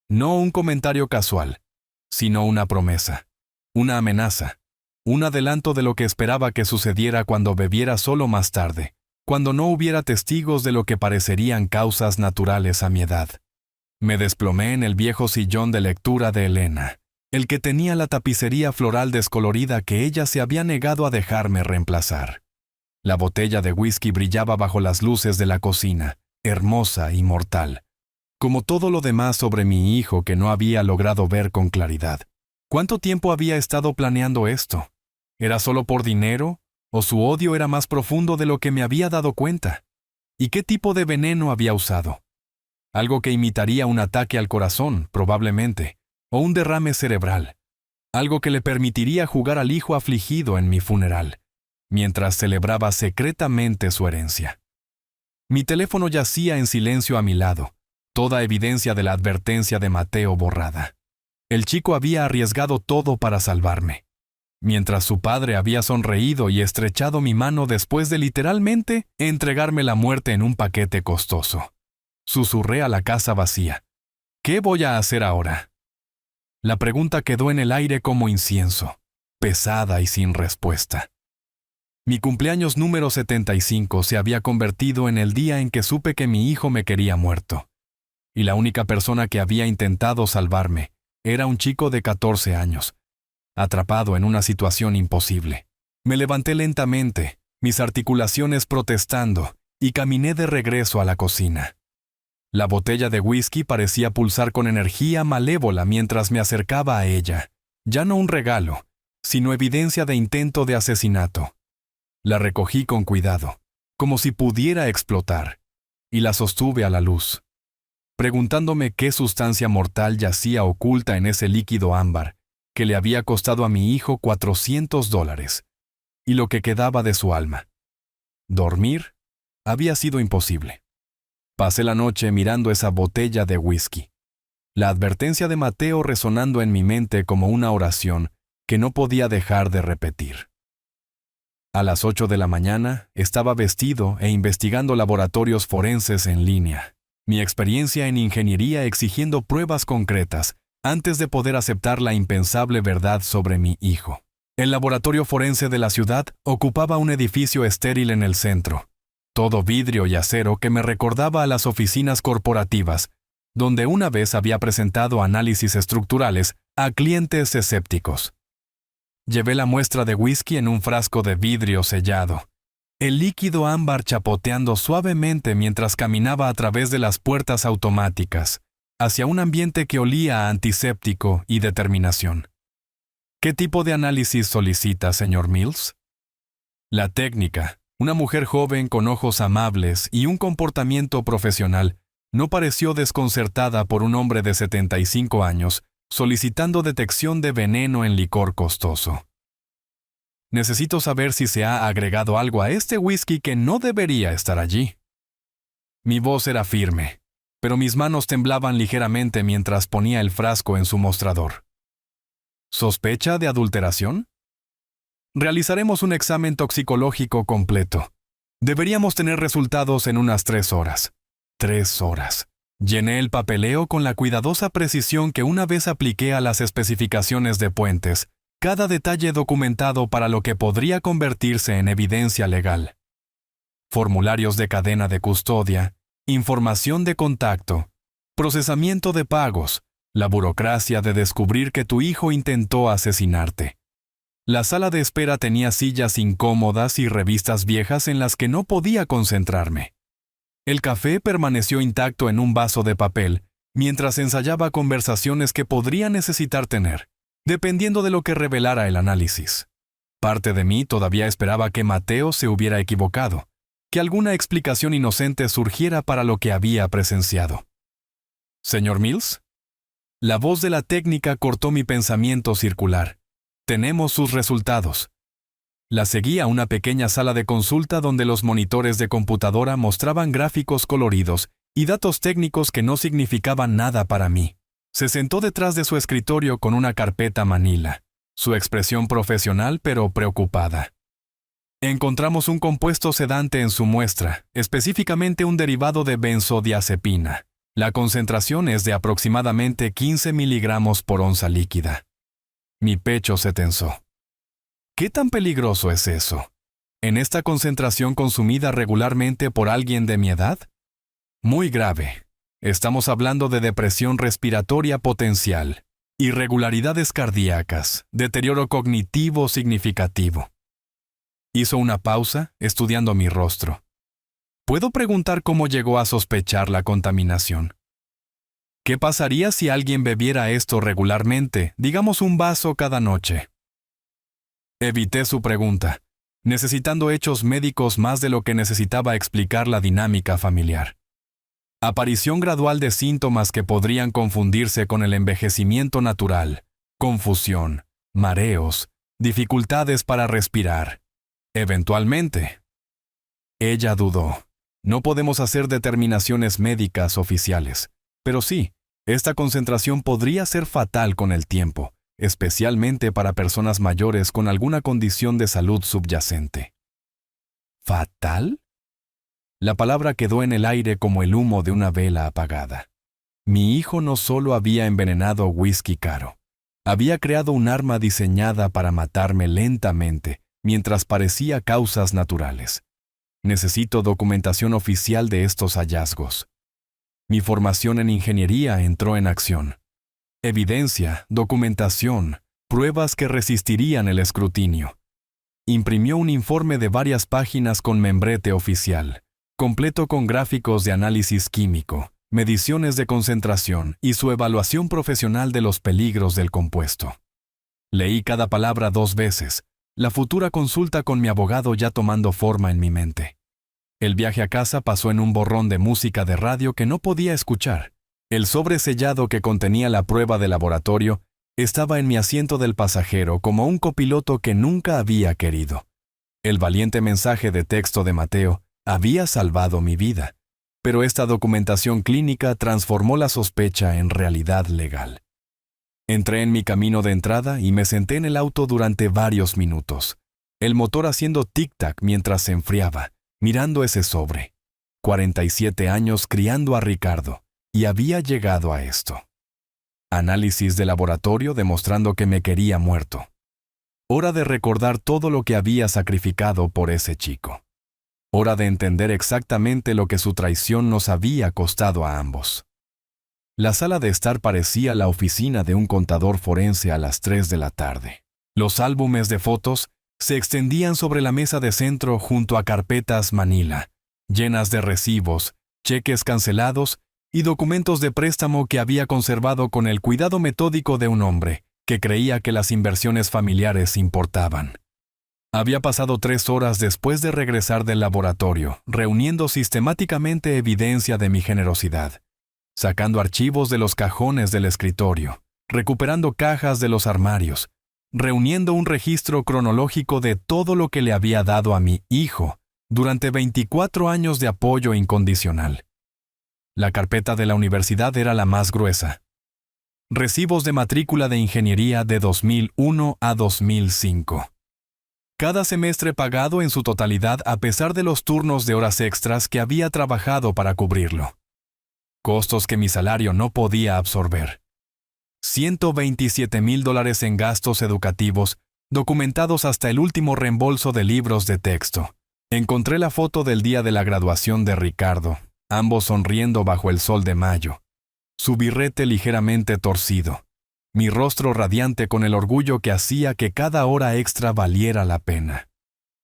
[SPEAKER 1] No un comentario casual, sino una promesa, una amenaza. Un adelanto de lo que esperaba que sucediera cuando bebiera solo más tarde, cuando no hubiera testigos de lo que parecerían causas naturales a mi edad. Me desplomé en el viejo sillón de lectura de Elena, el que tenía la tapicería floral descolorida que ella se había negado a dejarme reemplazar. La botella de whisky brillaba bajo las luces de la cocina, hermosa y mortal, como todo lo demás sobre mi hijo que no había logrado ver con claridad. ¿Cuánto tiempo había estado planeando esto? ¿Era solo por dinero? ¿O su odio era más profundo de lo que me había dado cuenta? ¿Y qué tipo de veneno había usado? Algo que imitaría un ataque al corazón, probablemente, o un derrame cerebral. Algo que le permitiría jugar al hijo afligido en mi funeral, mientras celebraba secretamente su herencia. Mi teléfono yacía en silencio a mi lado, toda evidencia de la advertencia de Mateo borrada. El chico había arriesgado todo para salvarme, mientras su padre había sonreído y estrechado mi mano después de literalmente entregarme la muerte en un paquete costoso. Susurré a la casa vacía. ¿Qué voy a hacer ahora? La pregunta quedó en el aire como incienso, pesada y sin respuesta. Mi cumpleaños número 75 se había convertido en el día en que supe que mi hijo me quería muerto. Y la única persona que había intentado salvarme era un chico de 14 años, atrapado en una situación imposible. Me levanté lentamente, mis articulaciones protestando, y caminé de regreso a la cocina. La botella de whisky parecía pulsar con energía malévola mientras me acercaba a ella. Ya no un regalo, sino evidencia de intento de asesinato. La recogí con cuidado, como si pudiera explotar, y la sostuve a la luz, preguntándome qué sustancia mortal yacía oculta en ese líquido ámbar que le había costado a mi hijo $400, y lo que quedaba de su alma. Dormir había sido imposible. Pasé la noche mirando esa botella de whisky, la advertencia de Mateo resonando en mi mente como una oración que no podía dejar de repetir. A las 8 de la mañana estaba vestido e investigando laboratorios forenses en línea, mi experiencia en ingeniería exigiendo pruebas concretas antes de poder aceptar la impensable verdad sobre mi hijo. El laboratorio forense de la ciudad ocupaba un edificio estéril en el centro, todo vidrio y acero que me recordaba a las oficinas corporativas, donde una vez había presentado análisis estructurales a clientes escépticos. Llevé la muestra de whisky en un frasco de vidrio sellado, el líquido ámbar chapoteando suavemente mientras caminaba a través de las puertas automáticas, hacia un ambiente que olía a antiséptico y determinación. ¿Qué tipo de análisis solicita, señor Mills? La técnica, una mujer joven con ojos amables y un comportamiento profesional, no pareció desconcertada por un hombre de 75 años solicitando detección de veneno en licor costoso. Necesito saber si se ha agregado algo a este whisky que no debería estar allí. Mi voz era firme, pero mis manos temblaban ligeramente mientras ponía el frasco en su mostrador. ¿Sospecha de adulteración? Realizaremos un examen toxicológico completo. Deberíamos tener resultados en unas 3 horas. 3 horas. Llené el papeleo con la cuidadosa precisión que una vez apliqué a las especificaciones de puentes, cada detalle documentado para lo que podría convertirse en evidencia legal. Formularios de cadena de custodia, información de contacto, procesamiento de pagos, la burocracia de descubrir que tu hijo intentó asesinarte. La sala de espera tenía sillas incómodas y revistas viejas en las que no podía concentrarme. El café permaneció intacto en un vaso de papel, mientras ensayaba conversaciones que podría necesitar tener, dependiendo de lo que revelara el análisis. Parte de mí todavía esperaba que Mateo se hubiera equivocado, que alguna explicación inocente surgiera para lo que había presenciado. ¿Señor Mills? La voz de la técnica cortó mi pensamiento circular. Tenemos sus resultados. La seguí a una pequeña sala de consulta donde los monitores de computadora mostraban gráficos coloridos y datos técnicos que no significaban nada para mí. Se sentó detrás de su escritorio con una carpeta manila, su expresión profesional pero preocupada. Encontramos un compuesto sedante en su muestra, específicamente un derivado de benzodiazepina. La concentración es de aproximadamente 15 miligramos por onza líquida. Mi pecho se tensó. ¿Qué tan peligroso es eso? ¿En esta concentración consumida regularmente por alguien de mi edad? Muy grave. Estamos hablando de depresión respiratoria potencial, irregularidades cardíacas, deterioro cognitivo significativo. Hizo una pausa, estudiando mi rostro. ¿Puedo preguntar cómo llegó a sospechar la contaminación? ¿Qué pasaría si alguien bebiera esto regularmente, digamos un vaso cada noche? Evité su pregunta, necesitando hechos médicos más de lo que necesitaba explicar la dinámica familiar. Aparición gradual de síntomas que podrían confundirse con el envejecimiento natural, confusión, mareos, dificultades para respirar. Eventualmente. Ella dudó. No podemos hacer determinaciones médicas oficiales, pero sí, esta concentración podría ser fatal con el tiempo, especialmente para personas mayores con alguna condición de salud subyacente. ¿Fatal? La palabra quedó en el aire como el humo de una vela apagada. Mi hijo no solo había envenenado whisky caro, había creado un arma diseñada para matarme lentamente mientras parecía causas naturales. Necesito documentación oficial de estos hallazgos. Mi formación en ingeniería entró en acción. Evidencia, documentación, pruebas que resistirían el escrutinio. Imprimió un informe de varias páginas con membrete oficial, completo con gráficos de análisis químico, mediciones de concentración y su evaluación profesional de los peligros del compuesto. Leí cada palabra 2 veces, la futura consulta con mi abogado ya tomando forma en mi mente. El viaje a casa pasó en un borrón de música de radio que no podía escuchar. El sobre sellado que contenía la prueba de laboratorio estaba en mi asiento del pasajero como un copiloto que nunca había querido. El valiente mensaje de texto de Mateo había salvado mi vida, pero esta documentación clínica transformó la sospecha en realidad legal. Entré en mi camino de entrada y me senté en el auto durante varios minutos, el motor haciendo tic-tac mientras se enfriaba, mirando ese sobre. 47 años criando a Ricardo, y había llegado a esto. Análisis de laboratorio demostrando que me quería muerto. Hora de recordar todo lo que había sacrificado por ese chico. Hora de entender exactamente lo que su traición nos había costado a ambos. La sala de estar parecía la oficina de un contador forense a las 3 de la tarde. Los álbumes de fotos se extendían sobre la mesa de centro junto a carpetas Manila, llenas de recibos, cheques cancelados y documentos de préstamo que había conservado con el cuidado metódico de un hombre que creía que las inversiones familiares importaban. Había pasado 3 horas después de regresar del laboratorio, reuniendo sistemáticamente evidencia de mi generosidad, sacando archivos de los cajones del escritorio, recuperando cajas de los armarios, reuniendo un registro cronológico de todo lo que le había dado a mi hijo durante 24 años de apoyo incondicional. La carpeta de la universidad era la más gruesa. Recibos de matrícula de ingeniería de 2001 a 2005. Cada semestre pagado en su totalidad a pesar de los turnos de horas extras que había trabajado para cubrirlo. Costos que mi salario no podía absorber. $127,000 en gastos educativos, documentados hasta el último reembolso de libros de texto. Encontré la foto del día de la graduación de Ricardo, ambos sonriendo bajo el sol de mayo. Su birrete ligeramente torcido. Mi rostro radiante con el orgullo que hacía que cada hora extra valiera la pena.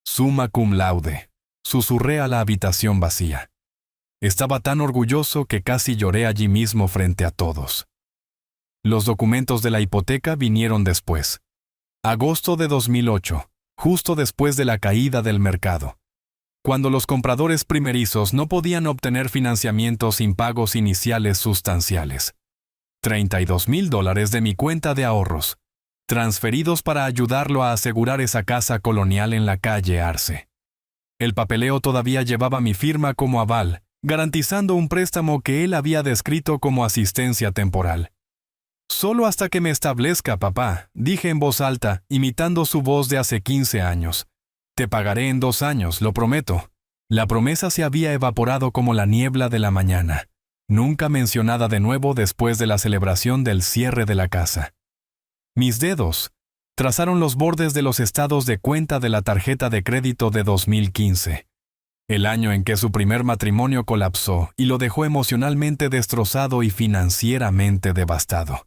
[SPEAKER 1] Summa cum laude. Susurré a la habitación vacía. Estaba tan orgulloso que casi lloré allí mismo frente a todos. Los documentos de la hipoteca vinieron después. Agosto de 2008, justo después de la caída del mercado. Cuando los compradores primerizos no podían obtener financiamiento sin pagos iniciales sustanciales. $32,000 de mi cuenta de ahorros, transferidos para ayudarlo a asegurar esa casa colonial en la calle Arce. El papeleo todavía llevaba mi firma como aval, garantizando un préstamo que él había descrito como asistencia temporal. Solo hasta que me establezca, papá, dije en voz alta, imitando su voz de hace 15 años. Te pagaré en 2 años, lo prometo. La promesa se había evaporado como la niebla de la mañana, nunca mencionada de nuevo después de la celebración del cierre de la casa. Mis dedos trazaron los bordes de los estados de cuenta de la tarjeta de crédito de 2015, el año en que su primer matrimonio colapsó y lo dejó emocionalmente destrozado y financieramente devastado.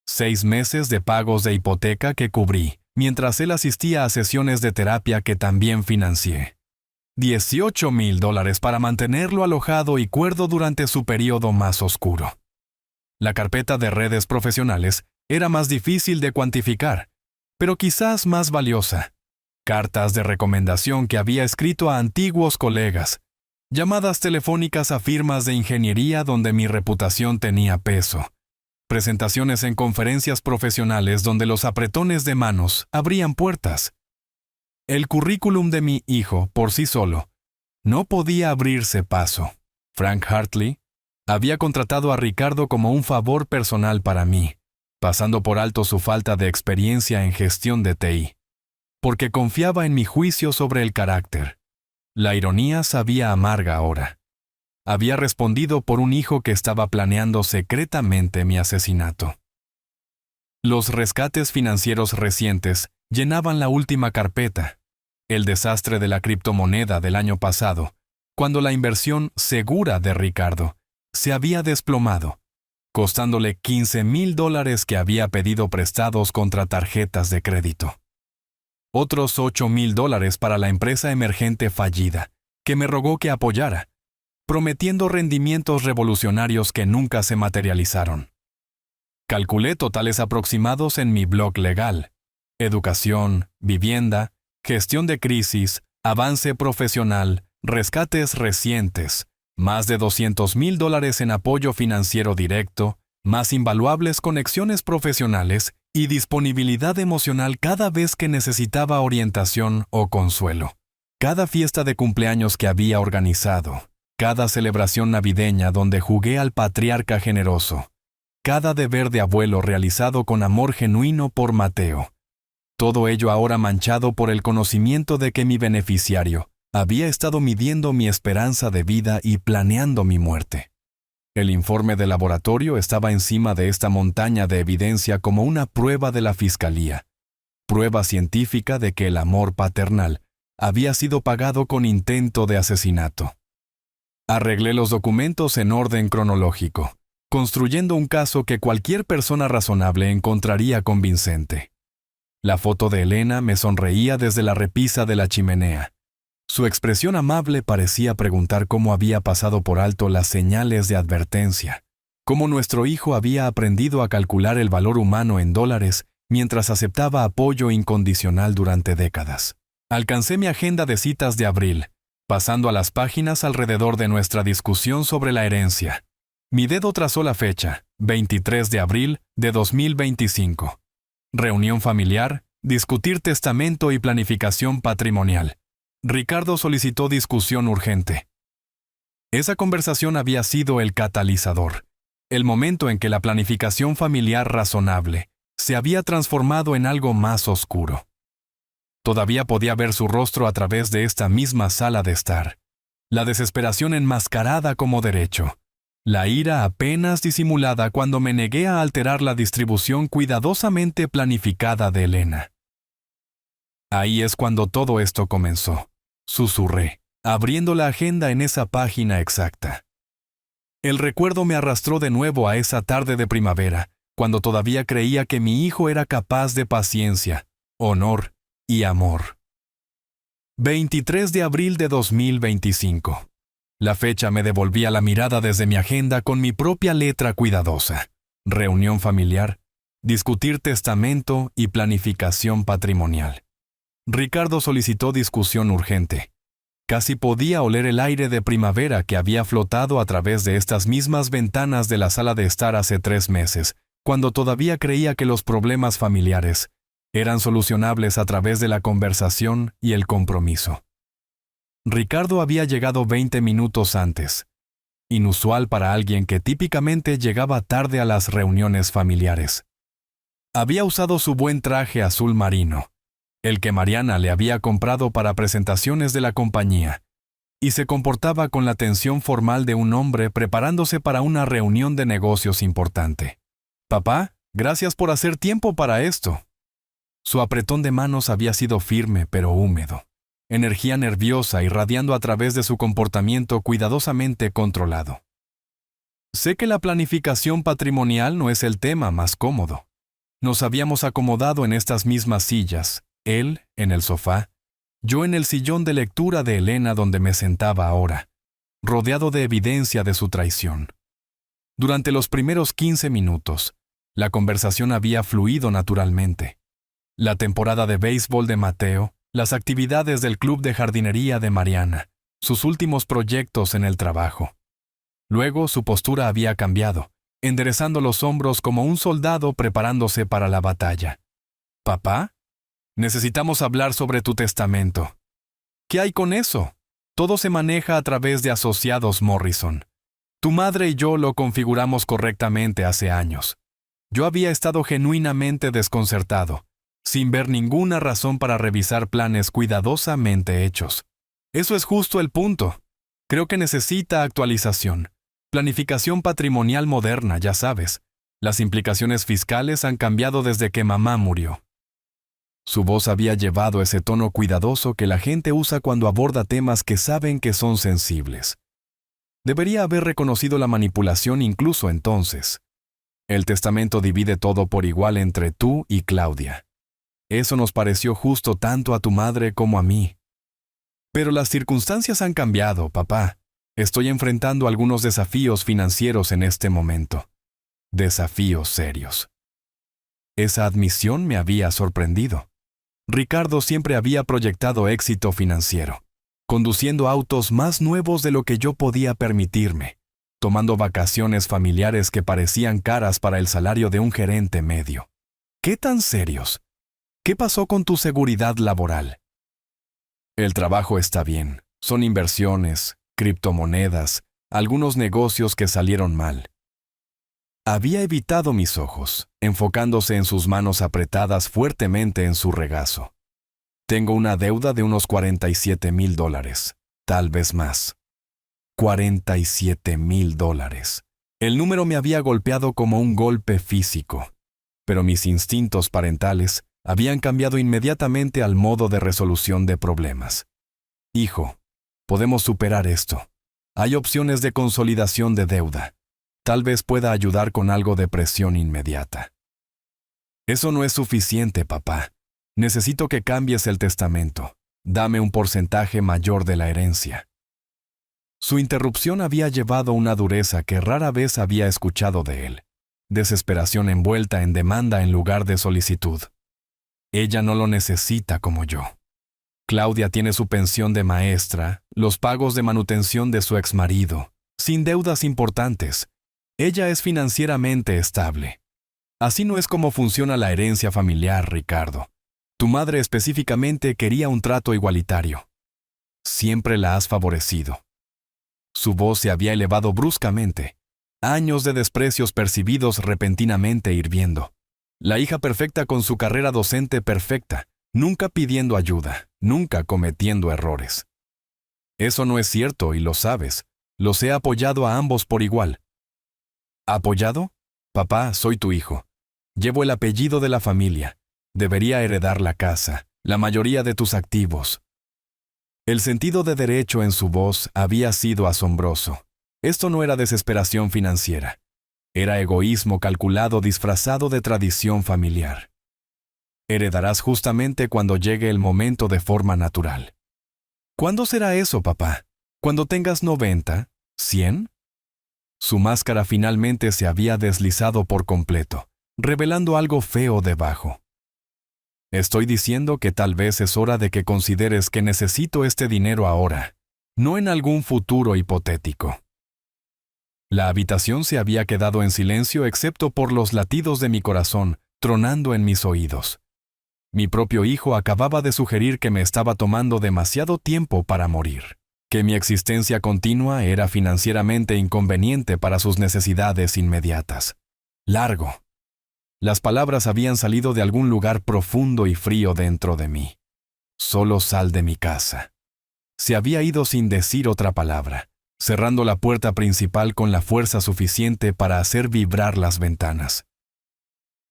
[SPEAKER 1] 6 meses de pagos de hipoteca que cubrí, mientras él asistía a sesiones de terapia que también financié. $18,000 para mantenerlo alojado y cuerdo durante su periodo más oscuro. La carpeta de redes profesionales era más difícil de cuantificar, pero quizás más valiosa. cartas de recomendación que había escrito a antiguos colegas, llamadas telefónicas a firmas de ingeniería donde mi reputación tenía peso, presentaciones en conferencias profesionales donde los apretones de manos abrían puertas. El currículum de mi hijo, por sí solo, no podía abrirse paso. Frank Hartley había contratado a Ricardo como un favor personal para mí, pasando por alto su falta de experiencia en gestión de TI, porque confiaba en mi juicio sobre el carácter. La ironía sabía amarga ahora. Había respondido por un hijo que estaba planeando secretamente mi asesinato. Los rescates financieros recientes llenaban la última carpeta. El desastre de la criptomoneda del año pasado, cuando la inversión segura de Ricardo se había desplomado, costándole $15,000 que había pedido prestados contra tarjetas de crédito. Otros $8,000 para la empresa emergente fallida, que me rogó que apoyara, prometiendo rendimientos revolucionarios que nunca se materializaron. Calculé totales aproximados en mi blog legal: educación, vivienda, gestión de crisis, avance profesional, rescates recientes, más de $200,000 en apoyo financiero directo, más invaluables conexiones profesionales y disponibilidad emocional cada vez que necesitaba orientación o consuelo. Cada fiesta de cumpleaños que había organizado, cada celebración navideña donde jugué al patriarca generoso, cada deber de abuelo realizado con amor genuino por Mateo. Todo ello ahora manchado por el conocimiento de que mi beneficiario había estado midiendo mi esperanza de vida y planeando mi muerte. El informe de laboratorio estaba encima de esta montaña de evidencia como una prueba de la fiscalía, prueba científica de que el amor paternal había sido pagado con intento de asesinato. Arreglé los documentos en orden cronológico, construyendo un caso que cualquier persona razonable encontraría convincente. La foto de Elena me sonreía desde la repisa de la chimenea. Su expresión amable parecía preguntar cómo había pasado por alto las señales de advertencia, cómo nuestro hijo había aprendido a calcular el valor humano en dólares mientras aceptaba apoyo incondicional durante décadas. Alcancé mi agenda de citas de abril, pasando a las páginas alrededor de nuestra discusión sobre la herencia. Mi dedo trazó la fecha, 23 de abril de 2025. Reunión familiar, discutir testamento y planificación patrimonial. Ricardo solicitó discusión urgente. Esa conversación había sido el catalizador, el momento en que la planificación familiar razonable se había transformado en algo más oscuro. Todavía podía ver su rostro a través de esta misma sala de estar, la desesperación enmascarada como derecho, la ira apenas disimulada cuando me negué a alterar la distribución cuidadosamente planificada de Elena. Ahí es cuando todo esto comenzó. Susurré, abriendo la agenda en esa página exacta. El recuerdo me arrastró de nuevo a esa tarde de primavera, cuando todavía creía que mi hijo era capaz de paciencia, honor y amor. 23 de abril de 2025. La fecha me devolvía la mirada desde mi agenda con mi propia letra cuidadosa. Reunión familiar, discutir testamento y planificación patrimonial. Ricardo solicitó discusión urgente. Casi podía oler el aire de primavera que había flotado a través de estas mismas ventanas de la sala de estar hace 3 meses, cuando todavía creía que los problemas familiares eran solucionables a través de la conversación y el compromiso. Ricardo había llegado 20 minutos antes, inusual para alguien que típicamente llegaba tarde a las reuniones familiares. Había usado su buen traje azul marino, el que Mariana le había comprado para presentaciones de la compañía, y se comportaba con la tensión formal de un hombre preparándose para una reunión de negocios importante. «Papá, gracias por hacer tiempo para esto». Su apretón de manos había sido firme pero húmedo, energía nerviosa irradiando a través de su comportamiento cuidadosamente controlado. Sé que la planificación patrimonial no es el tema más cómodo. Nos habíamos acomodado en estas mismas sillas, él en el sofá, yo en el sillón de lectura de Elena donde me sentaba ahora, rodeado de evidencia de su traición. Durante los primeros 15 minutos, la conversación había fluido naturalmente. La temporada de béisbol de Mateo, las actividades del club de jardinería de Mariana, sus últimos proyectos en el trabajo. Luego su postura había cambiado, enderezando los hombros como un soldado preparándose para la batalla. «Papá, necesitamos hablar sobre tu testamento». «¿Qué hay con eso? Todo se maneja a través de asociados Morrison. Tu madre y yo lo configuramos correctamente hace años». Yo había estado genuinamente desconcertado, sin ver ninguna razón para revisar planes cuidadosamente hechos. Eso es justo el punto. Creo que necesita actualización. Planificación patrimonial moderna, ya sabes. Las implicaciones fiscales han cambiado desde que mamá murió. Su voz había llevado ese tono cuidadoso que la gente usa cuando aborda temas que saben que son sensibles. Debería haber reconocido la manipulación incluso entonces. El testamento divide todo por igual entre tú y Claudia. Eso nos pareció justo tanto a tu madre como a mí. Pero las circunstancias han cambiado, papá. Estoy enfrentando algunos desafíos financieros en este momento. Desafíos serios. Esa admisión me había sorprendido. Ricardo siempre había proyectado éxito financiero, conduciendo autos más nuevos de lo que yo podía permitirme, tomando vacaciones familiares que parecían caras para el salario de un gerente medio. ¿Qué tan serios? ¿Qué pasó con tu seguridad laboral? El trabajo está bien. Son inversiones, criptomonedas, algunos negocios que salieron mal. Había evitado mis ojos, enfocándose en sus manos apretadas fuertemente en su regazo. Tengo una deuda de unos $47,000, tal vez más. $47,000. El número me había golpeado como un golpe físico, pero mis instintos parentales habían cambiado inmediatamente al modo de resolución de problemas. Hijo, podemos superar esto. Hay opciones de consolidación de deuda. Tal vez pueda ayudar con algo de presión inmediata. Eso no es suficiente, papá. Necesito que cambies el testamento. Dame un porcentaje mayor de la herencia. Su interrupción había llevado una dureza que rara vez había escuchado de él. Desesperación envuelta en demanda en lugar de solicitud. Ella no lo necesita como yo. Claudia tiene su pensión de maestra, los pagos de manutención de su exmarido, sin deudas importantes. Ella es financieramente estable. Así no es como funciona la herencia familiar, Ricardo. Tu madre específicamente quería un trato igualitario. Siempre la has favorecido. Su voz se había elevado bruscamente. Años de desprecios percibidos repentinamente hirviendo. La hija perfecta con su carrera docente perfecta, nunca pidiendo ayuda, nunca cometiendo errores. Eso no es cierto y lo sabes. Los he apoyado a ambos por igual. ¿Apoyado? Papá, soy tu hijo. Llevo el apellido de la familia. Debería heredar la casa, la mayoría de tus activos. El sentido de derecho en su voz había sido asombroso. Esto no era desesperación financiera. Era egoísmo calculado disfrazado de tradición familiar. Heredarás justamente cuando llegue el momento de forma natural. ¿Cuándo será eso, papá? ¿Cuando tengas 90? ¿100? Su máscara finalmente se había deslizado por completo, revelando algo feo debajo. Estoy diciendo que tal vez es hora de que consideres que necesito este dinero ahora, no en algún futuro hipotético. La habitación se había quedado en silencio excepto por los latidos de mi corazón tronando en mis oídos. Mi propio hijo acababa de sugerir que me estaba tomando demasiado tiempo para morir, que mi existencia continua era financieramente inconveniente para sus necesidades inmediatas. Largo. Las palabras habían salido de algún lugar profundo y frío dentro de mí. Solo sal de mi casa. Se había ido sin decir otra palabra, cerrando la puerta principal con la fuerza suficiente para hacer vibrar las ventanas.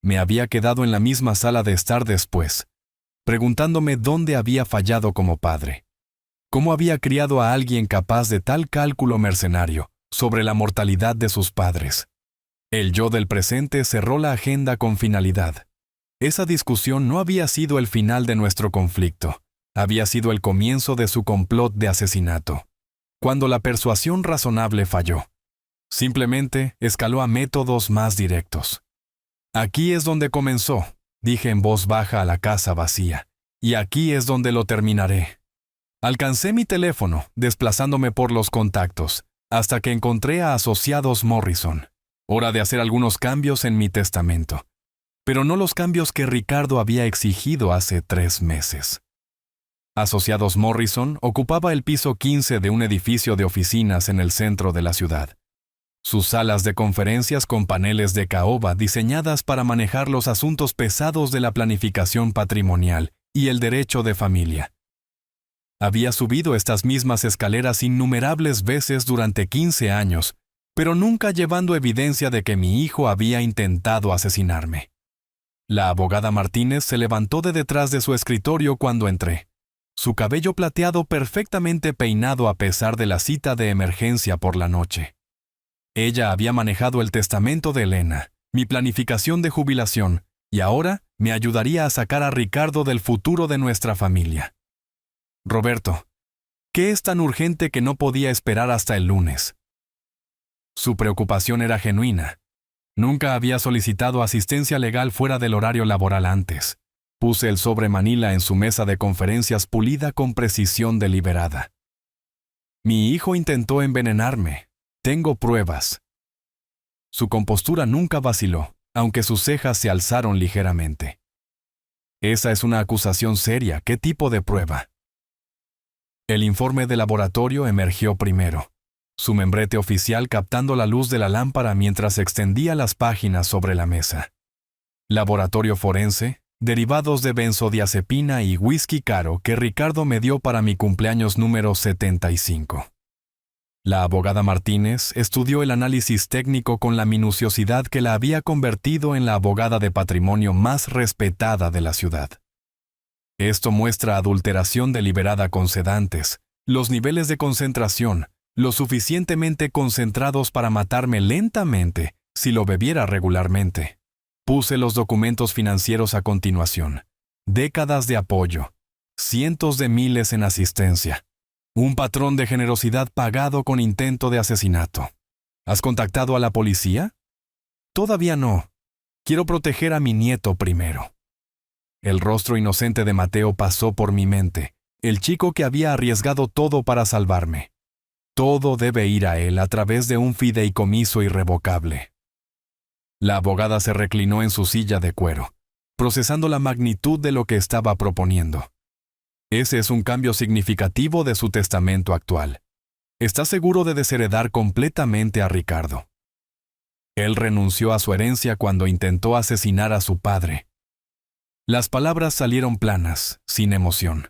[SPEAKER 1] Me había quedado en la misma sala de estar después, preguntándome dónde había fallado como padre. ¿Cómo había criado a alguien capaz de tal cálculo mercenario sobre la mortalidad de sus padres? El yo del presente cerró la agenda con finalidad. Esa discusión no había sido el final de nuestro conflicto, había sido el comienzo de su complot de asesinato. Cuando la persuasión razonable falló, simplemente escaló a métodos más directos. Aquí es donde comenzó, dije en voz baja a la casa vacía, Y aquí es donde lo terminaré. Alcancé mi teléfono, desplazándome por los contactos, hasta que encontré a Asociados Morrison. Hora de hacer algunos cambios en mi testamento. Pero no los cambios que Ricardo había exigido hace 3 meses. Asociados Morrison ocupaba el piso 15 de un edificio de oficinas en el centro de la ciudad. Sus salas de conferencias con paneles de caoba diseñadas para manejar los asuntos pesados de la planificación patrimonial y el derecho de familia. Había subido estas mismas escaleras innumerables veces durante 15 años, pero nunca llevando evidencia de que mi hijo había intentado asesinarme. La abogada Martínez se levantó de detrás de su escritorio cuando entré. Su cabello plateado perfectamente peinado a pesar de la cita de emergencia por la noche. Ella había manejado el testamento de Elena, mi planificación de jubilación, y ahora me ayudaría a sacar a Ricardo del futuro de nuestra familia. Roberto, ¿qué es tan urgente que no podía esperar hasta el lunes? Su preocupación era genuina. Nunca había solicitado asistencia legal fuera del horario laboral antes. Puse el sobre Manila en su mesa de conferencias pulida con precisión deliberada. Mi hijo intentó envenenarme. Tengo pruebas. Su compostura nunca vaciló, aunque sus cejas se alzaron ligeramente. Esa es una acusación seria. ¿Qué tipo de prueba? El informe de laboratorio emergió primero, su membrete oficial captando la luz de la lámpara mientras extendía las páginas sobre la mesa. Laboratorio forense, derivados de benzodiazepina y whisky caro que Ricardo me dio para mi cumpleaños número 75. La abogada Martínez estudió el análisis técnico con la minuciosidad que la había convertido en la abogada de patrimonio más respetada de la ciudad. Esto muestra adulteración deliberada con sedantes, los niveles de concentración, lo suficientemente concentrados para matarme lentamente si lo bebiera regularmente. Puse los documentos financieros a continuación. Décadas de apoyo, cientos de miles en asistencia. Un patrón de generosidad pagado con intento de asesinato. ¿Has contactado a la policía? Todavía no. Quiero proteger a mi nieto primero. El rostro inocente de Mateo pasó por mi mente, el chico que había arriesgado todo para salvarme. Todo debe ir a él a través de un fideicomiso irrevocable. La abogada se reclinó en su silla de cuero, procesando la magnitud de lo que estaba proponiendo. Ese es un cambio significativo de su testamento actual. Está seguro de desheredar completamente a Ricardo. Él renunció a su herencia cuando intentó asesinar a su padre. Las palabras salieron planas, sin emoción.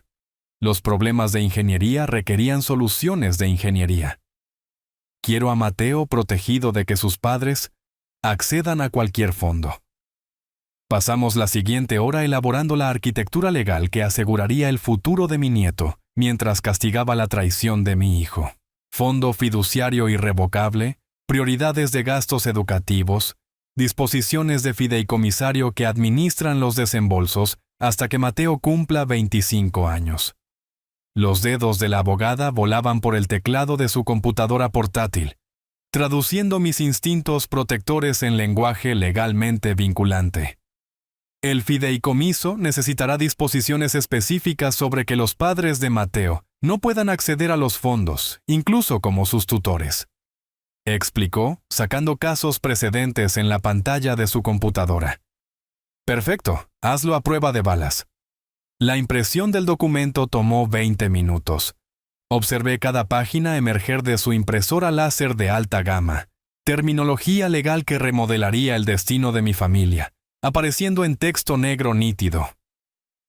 [SPEAKER 1] Los problemas de ingeniería requerían soluciones de ingeniería. Quiero a Mateo protegido de que sus padres accedan a cualquier fondo. Pasamos la siguiente hora elaborando la arquitectura legal que aseguraría el futuro de mi nieto, mientras castigaba la traición de mi hijo. Fondo fiduciario irrevocable, prioridades de gastos educativos, disposiciones de fideicomisario que administran los desembolsos hasta que Mateo cumpla 25 años. Los dedos de la abogada volaban por el teclado de su computadora portátil, traduciendo mis instintos protectores en lenguaje legalmente vinculante. El fideicomiso necesitará disposiciones específicas sobre que los padres de Mateo no puedan acceder a los fondos, incluso como sus tutores. Explicó, sacando casos precedentes en la pantalla de su computadora. Perfecto, hazlo a prueba de balas. La impresión del documento tomó 20 minutos. Observé cada página emerger de su impresora láser de alta gama. Terminología legal que remodelaría el destino de mi familia, apareciendo en texto negro nítido.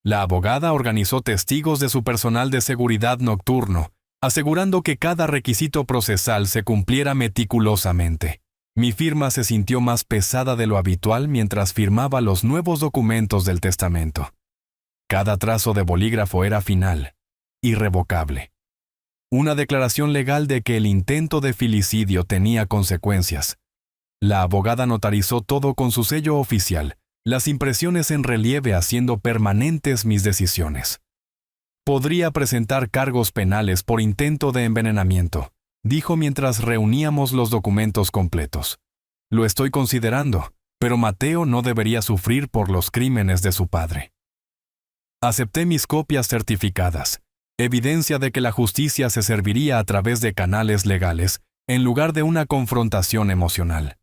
[SPEAKER 1] La abogada organizó testigos de su personal de seguridad nocturno, asegurando que cada requisito procesal se cumpliera meticulosamente. Mi firma se sintió más pesada de lo habitual mientras firmaba los nuevos documentos del testamento. Cada trazo de bolígrafo era final, irrevocable. Una declaración legal de que el intento de filicidio tenía consecuencias. La abogada notarizó todo con su sello oficial, las impresiones en relieve haciendo permanentes mis decisiones. Podría presentar cargos penales por intento de envenenamiento, dijo mientras reuníamos los documentos completos. Lo estoy considerando, pero Mateo no debería sufrir por los crímenes de su padre. Acepté mis copias certificadas, evidencia de que la justicia se serviría a través de canales legales en lugar de una confrontación emocional.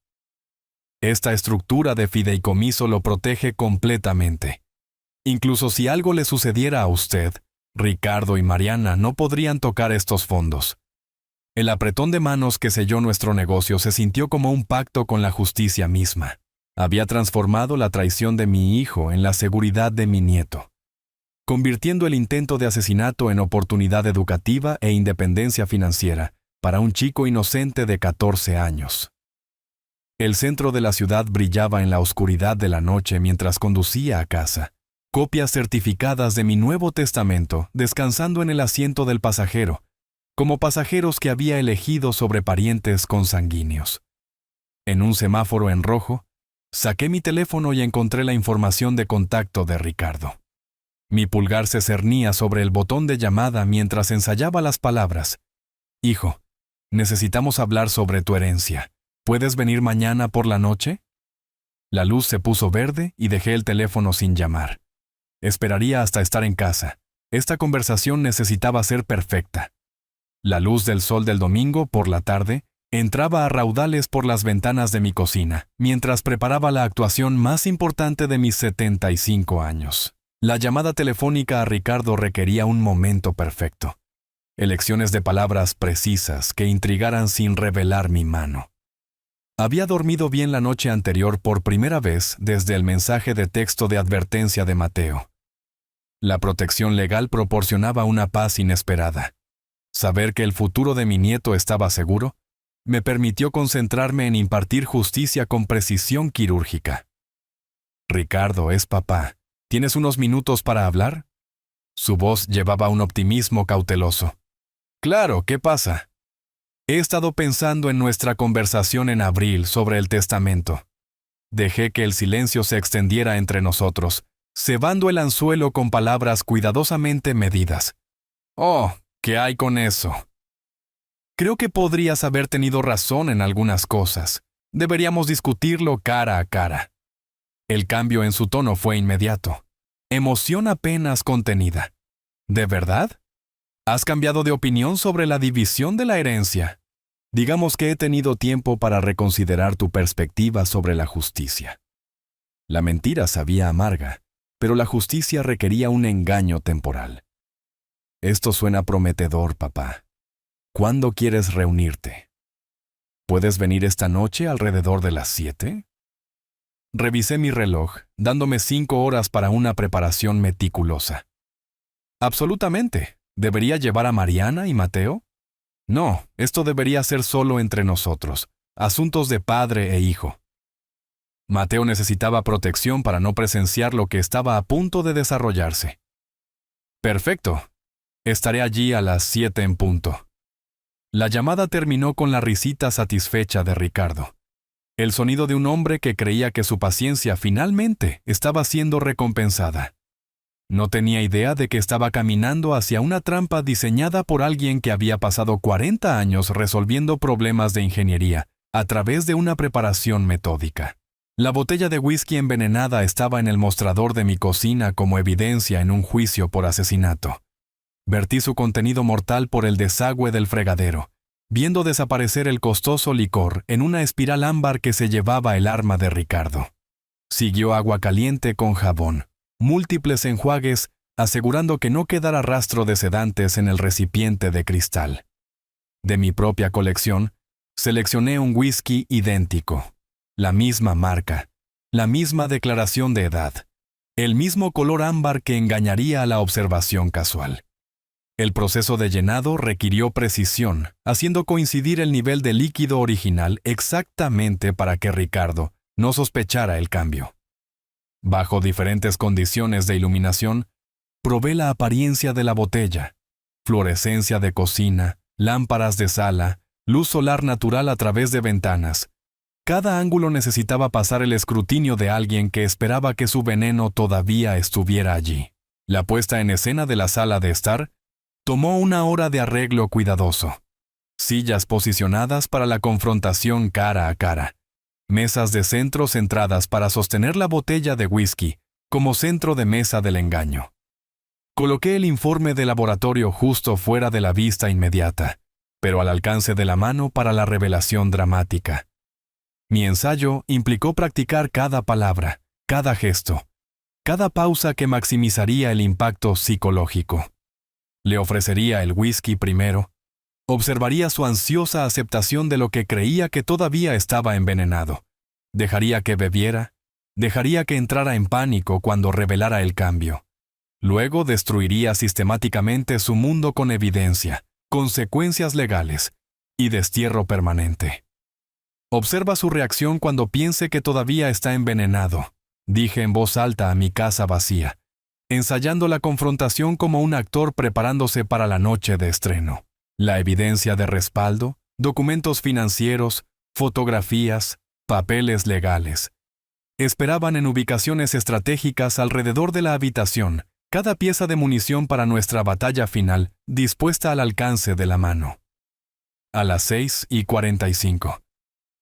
[SPEAKER 1] Esta estructura de fideicomiso lo protege completamente. Incluso si algo le sucediera a usted, Ricardo y Mariana no podrían tocar estos fondos. El apretón de manos que selló nuestro negocio se sintió como un pacto con la justicia misma. Había transformado la traición de mi hijo en la seguridad de mi nieto, convirtiendo el intento de asesinato en oportunidad educativa e independencia financiera para un chico inocente de 14 años. El centro de la ciudad brillaba en la oscuridad de la noche mientras conducía a casa. Copias certificadas de mi Nuevo Testamento descansando en el asiento del pasajero, como pasajeros que había elegido sobre parientes consanguíneos. En un semáforo en rojo, saqué mi teléfono y encontré la información de contacto de Ricardo. Mi pulgar se cernía sobre el botón de llamada mientras ensayaba las palabras. «Hijo, necesitamos hablar sobre tu herencia. ¿Puedes venir mañana por la noche?» La luz se puso verde y dejé el teléfono sin llamar. Esperaría hasta estar en casa. Esta conversación necesitaba ser perfecta. La luz del sol del domingo por la tarde entraba a raudales por las ventanas de mi cocina, mientras preparaba la actuación más importante de mis 75 años. La llamada telefónica a Ricardo requería un momento perfecto. Elecciones de palabras precisas que intrigaran sin revelar mi mano. Había dormido bien la noche anterior por primera vez desde el mensaje de texto de advertencia de Mateo. La protección legal proporcionaba una paz inesperada. Saber que el futuro de mi nieto estaba seguro me permitió concentrarme en impartir justicia con precisión quirúrgica. «Ricardo, es papá. ¿Tienes unos minutos para hablar?» Su voz llevaba un optimismo cauteloso. «Claro, ¿qué pasa?» He estado pensando en nuestra conversación en abril sobre el testamento. Dejé que el silencio se extendiera entre nosotros, cebando el anzuelo con palabras cuidadosamente medidas. «Oh, ¿qué hay con eso?» «Creo que podrías haber tenido razón en algunas cosas. Deberíamos discutirlo cara a cara». El cambio en su tono fue inmediato. Emoción apenas contenida. «¿De verdad? ¿Has cambiado de opinión sobre la división de la herencia?» Digamos que he tenido tiempo para reconsiderar tu perspectiva sobre la justicia. La mentira sabía amarga, pero la justicia requería un engaño temporal. Esto suena prometedor, papá. ¿Cuándo quieres reunirte? ¿Puedes venir esta noche alrededor de las 7? Revisé mi reloj, dándome 5 horas para una preparación meticulosa. Absolutamente. ¿Debería llevar a Mariana y Mateo? No, esto debería ser solo entre nosotros, asuntos de padre e hijo. Mateo necesitaba protección para no presenciar lo que estaba a punto de desarrollarse. Perfecto. Estaré allí a las 7 en punto. La llamada terminó con la risita satisfecha de Ricardo. El sonido de un hombre que creía que su paciencia finalmente estaba siendo recompensada. No tenía idea de que estaba caminando hacia una trampa diseñada por alguien que había pasado 40 años resolviendo problemas de ingeniería a través de una preparación metódica. La botella de whisky envenenada estaba en el mostrador de mi cocina como evidencia en un juicio por asesinato. Vertí su contenido mortal por el desagüe del fregadero, viendo desaparecer el costoso licor en una espiral ámbar que se llevaba el arma de Ricardo. Siguió agua caliente con jabón. Múltiples enjuagues, asegurando que no quedara rastro de sedantes en el recipiente de cristal. De mi propia colección, seleccioné un whisky idéntico, la misma marca, la misma declaración de edad, el mismo color ámbar que engañaría a la observación casual. El proceso de llenado requirió precisión, haciendo coincidir el nivel de líquido original exactamente para que Ricardo no sospechara el cambio. Bajo diferentes condiciones de iluminación, probé la apariencia de la botella, fluorescencia de cocina, lámparas de sala, luz solar natural a través de ventanas. Cada ángulo necesitaba pasar el escrutinio de alguien que esperaba que su veneno todavía estuviera allí. La puesta en escena de la sala de estar tomó una hora de arreglo cuidadoso. Sillas posicionadas para la confrontación cara a cara. Mesas de centro centradas para sostener la botella de whisky como centro de mesa del engaño. Coloqué el informe de laboratorio justo fuera de la vista inmediata, pero al alcance de la mano para la revelación dramática. Mi ensayo implicó practicar cada palabra, cada gesto, cada pausa que maximizaría el impacto psicológico. Le ofrecería el whisky primero. Observaría su ansiosa aceptación de lo que creía que todavía estaba envenenado. Dejaría que bebiera. Dejaría que entrara en pánico cuando revelara el cambio. Luego destruiría sistemáticamente su mundo con evidencia, consecuencias legales y destierro permanente. Observa su reacción cuando piense que todavía está envenenado, dije en voz alta a mi casa vacía, ensayando la confrontación como un actor preparándose para la noche de estreno. La evidencia de respaldo, documentos financieros, fotografías, papeles legales. Esperaban en ubicaciones estratégicas alrededor de la habitación, cada pieza de munición para nuestra batalla final dispuesta al alcance de la mano. A las 6:45.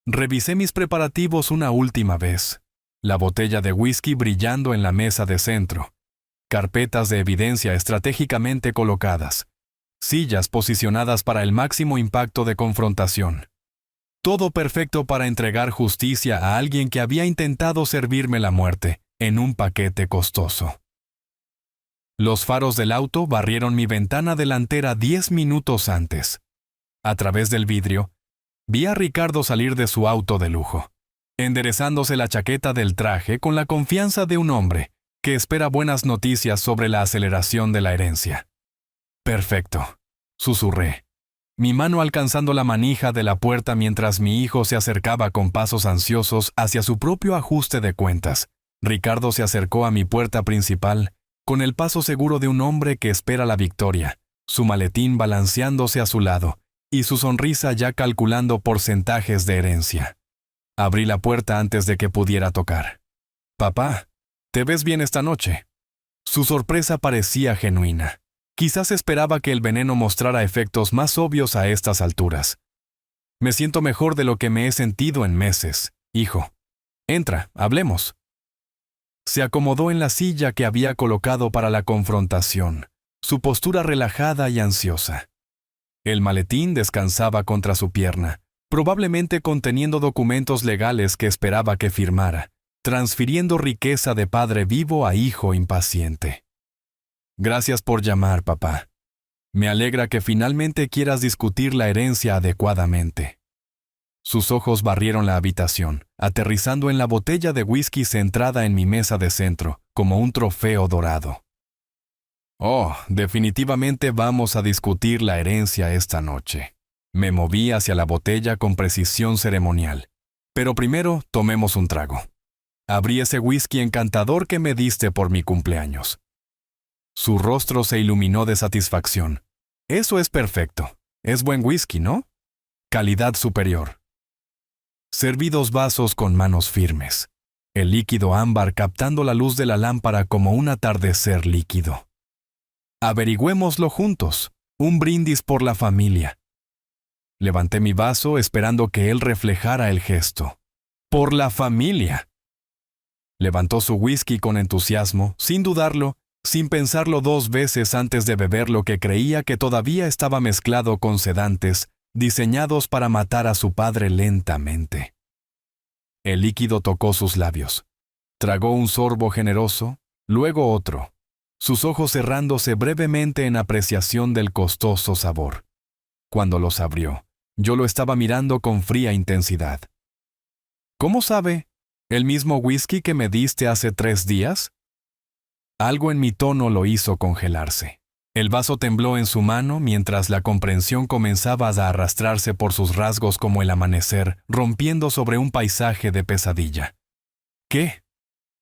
[SPEAKER 1] Revisé mis preparativos una última vez. La botella de whisky brillando en la mesa de centro. Carpetas de evidencia estratégicamente colocadas. Sillas posicionadas para el máximo impacto de confrontación. Todo perfecto para entregar justicia a alguien que había intentado servirme la muerte en un paquete costoso. Los faros del auto barrieron mi ventana delantera 10 minutos antes. A través del vidrio, vi a Ricardo salir de su auto de lujo, enderezándose la chaqueta del traje con la confianza de un hombre que espera buenas noticias sobre la aceleración de la herencia. Perfecto, susurré, mi mano alcanzando la manija de la puerta mientras mi hijo se acercaba con pasos ansiosos hacia su propio ajuste de cuentas. Ricardo se acercó a mi puerta principal con el paso seguro de un hombre que espera la victoria, su maletín balanceándose a su lado y su sonrisa ya calculando porcentajes de herencia. Abrí la puerta antes de que pudiera tocar. «Papá, ¿te ves bien esta noche?» Su sorpresa parecía genuina. Quizás esperaba que el veneno mostrara efectos más obvios a estas alturas. «Me siento mejor de lo que me he sentido en meses, hijo. Entra, hablemos». Se acomodó en la silla que había colocado para la confrontación, su postura relajada y ansiosa. El maletín descansaba contra su pierna, probablemente conteniendo documentos legales que esperaba que firmara, transfiriendo riqueza de padre vivo a hijo impaciente. «Gracias por llamar, papá. Me alegra que finalmente quieras discutir la herencia adecuadamente». Sus ojos barrieron la habitación, aterrizando en la botella de whisky centrada en mi mesa de centro, como un trofeo dorado. «Oh, definitivamente vamos a discutir la herencia esta noche». Me moví hacia la botella con precisión ceremonial. «Pero primero, tomemos un trago». Abrí ese whisky encantador que me diste por mi cumpleaños. Su rostro se iluminó de satisfacción. «Eso es perfecto. Es buen whisky, ¿no? Calidad superior». Serví 2 vasos con manos firmes, el líquido ámbar captando la luz de la lámpara como un atardecer líquido. «Averigüémoslo juntos, un brindis por la familia». Levanté mi vaso esperando que él reflejara el gesto. «Por la familia». Levantó su whisky con entusiasmo, sin dudarlo, sin pensarlo 2 veces antes de beber lo que creía que todavía estaba mezclado con sedantes, diseñados para matar a su padre lentamente. El líquido tocó sus labios. Tragó un sorbo generoso, luego otro, sus ojos cerrándose brevemente en apreciación del costoso sabor. Cuando los abrió, yo lo estaba mirando con fría intensidad. «¿Cómo sabe? ¿El mismo whisky que me diste hace 3 días?» Algo en mi tono lo hizo congelarse. El vaso tembló en su mano mientras la comprensión comenzaba a arrastrarse por sus rasgos como el amanecer, rompiendo sobre un paisaje de pesadilla. «¿Qué?»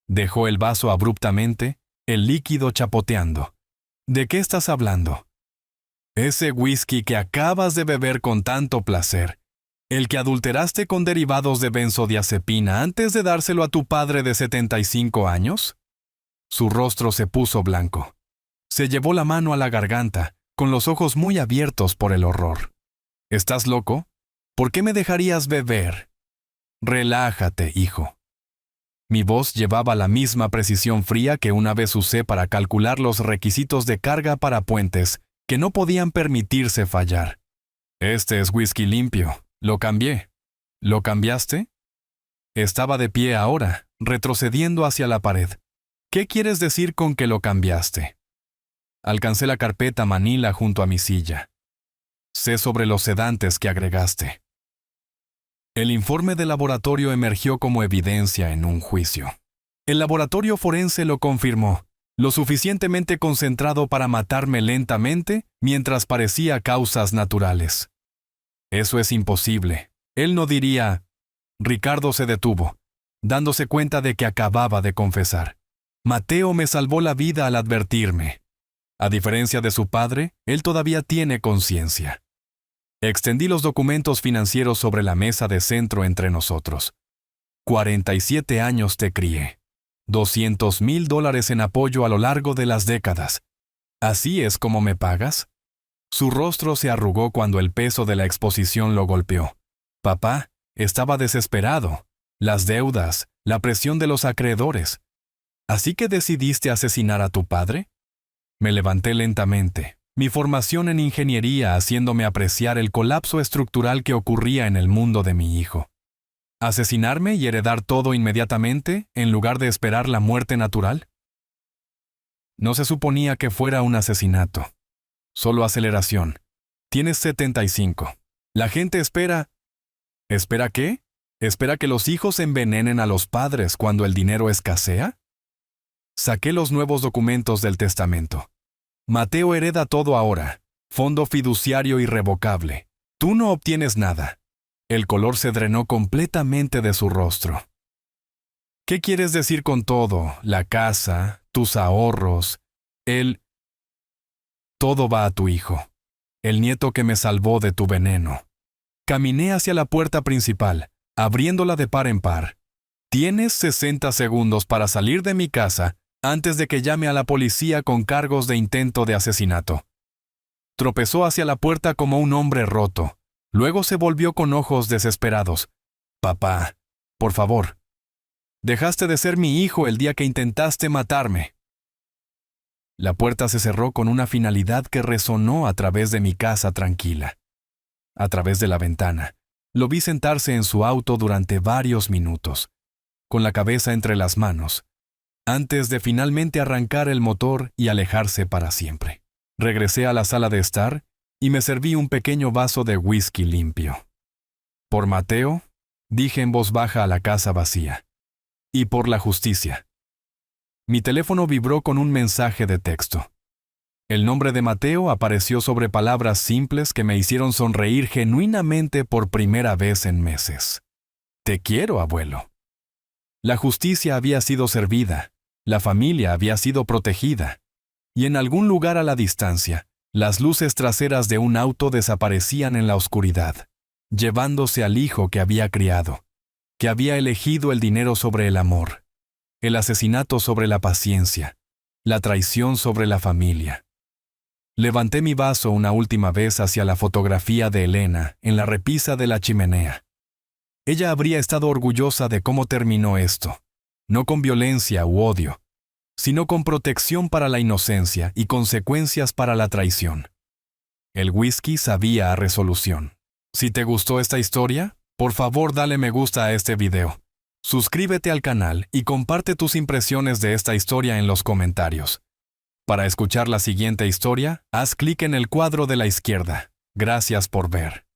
[SPEAKER 1] Dejó el vaso abruptamente, el líquido chapoteando. «¿De qué estás hablando?» «Ese whisky que acabas de beber con tanto placer, el que adulteraste con derivados de benzodiazepina antes de dárselo a tu padre de 75 años?» Su rostro se puso blanco. Se llevó la mano a la garganta, con los ojos muy abiertos por el horror. «¿Estás loco? ¿Por qué me dejarías beber?» «Relájate, hijo». Mi voz llevaba la misma precisión fría que una vez usé para calcular los requisitos de carga para puentes, que no podían permitirse fallar. Este es whisky limpio. Lo cambié. ¿Lo cambiaste? Estaba de pie ahora, retrocediendo hacia la pared. ¿Qué quieres decir con que lo cambiaste? Alcancé la carpeta manila junto a mi silla. Sé sobre los sedantes que agregaste. El informe del laboratorio emergió como evidencia en un juicio. El laboratorio forense lo confirmó, lo suficientemente concentrado para matarme lentamente mientras parecía causas naturales. Eso es imposible. Él no diría. Ricardo se detuvo, dándose cuenta de que acababa de confesar. Mateo me salvó la vida al advertirme. A diferencia de su padre, él todavía tiene conciencia. Extendí los documentos financieros sobre la mesa de centro entre nosotros. 47 años te crié. $200,000 en apoyo a lo largo de las décadas. ¿Así es como me pagas? Su rostro se arrugó cuando el peso de la exposición lo golpeó. Papá estaba desesperado. Las deudas, la presión de los acreedores. ¿Así que decidiste asesinar a tu padre? Me levanté lentamente, mi formación en ingeniería haciéndome apreciar el colapso estructural que ocurría en el mundo de mi hijo. ¿Asesinarme y heredar todo inmediatamente, en lugar de esperar la muerte natural? No se suponía que fuera un asesinato. Solo aceleración. Tienes 75. La gente espera... ¿Espera qué? ¿Espera que los hijos envenenen a los padres cuando el dinero escasea? Saqué los nuevos documentos del testamento. Mateo hereda todo ahora. Fondo fiduciario irrevocable. Tú no obtienes nada. El color se drenó completamente de su rostro. ¿Qué quieres decir con todo? La casa, tus ahorros, Todo va a tu hijo, el nieto que me salvó de tu veneno. Caminé hacia la puerta principal, abriéndola de par en par. Tienes 60 segundos para salir de mi casa antes de que llame a la policía con cargos de intento de asesinato. Tropezó hacia la puerta como un hombre roto. Luego se volvió con ojos desesperados. Papá, por favor. Dejaste de ser mi hijo el día que intentaste matarme. La puerta se cerró con una finalidad que resonó a través de mi casa tranquila. A través de la ventana, lo vi sentarse en su auto durante varios minutos, con la cabeza entre las manos, antes de finalmente arrancar el motor y alejarse para siempre. Regresé a la sala de estar y me serví un pequeño vaso de whisky limpio. Por Mateo, dije en voz baja a la casa vacía. Y por la justicia. Mi teléfono vibró con un mensaje de texto. El nombre de Mateo apareció sobre palabras simples que me hicieron sonreír genuinamente por primera vez en meses. Te quiero, abuelo. La justicia había sido servida, la familia había sido protegida, y en algún lugar a la distancia, las luces traseras de un auto desaparecían en la oscuridad, llevándose al hijo que había criado, que había elegido el dinero sobre el amor, el asesinato sobre la paciencia, la traición sobre la familia. Levanté mi vaso una última vez hacia la fotografía de Elena en la repisa de la chimenea. Ella habría estado orgullosa de cómo terminó esto, no con violencia u odio, sino con protección para la inocencia y consecuencias para la traición. El whisky sabía a resolución. Si te gustó esta historia, por favor dale me gusta a este video. Suscríbete al canal y comparte tus impresiones de esta historia en los comentarios. Para escuchar la siguiente historia, haz clic en el cuadro de la izquierda. Gracias por ver.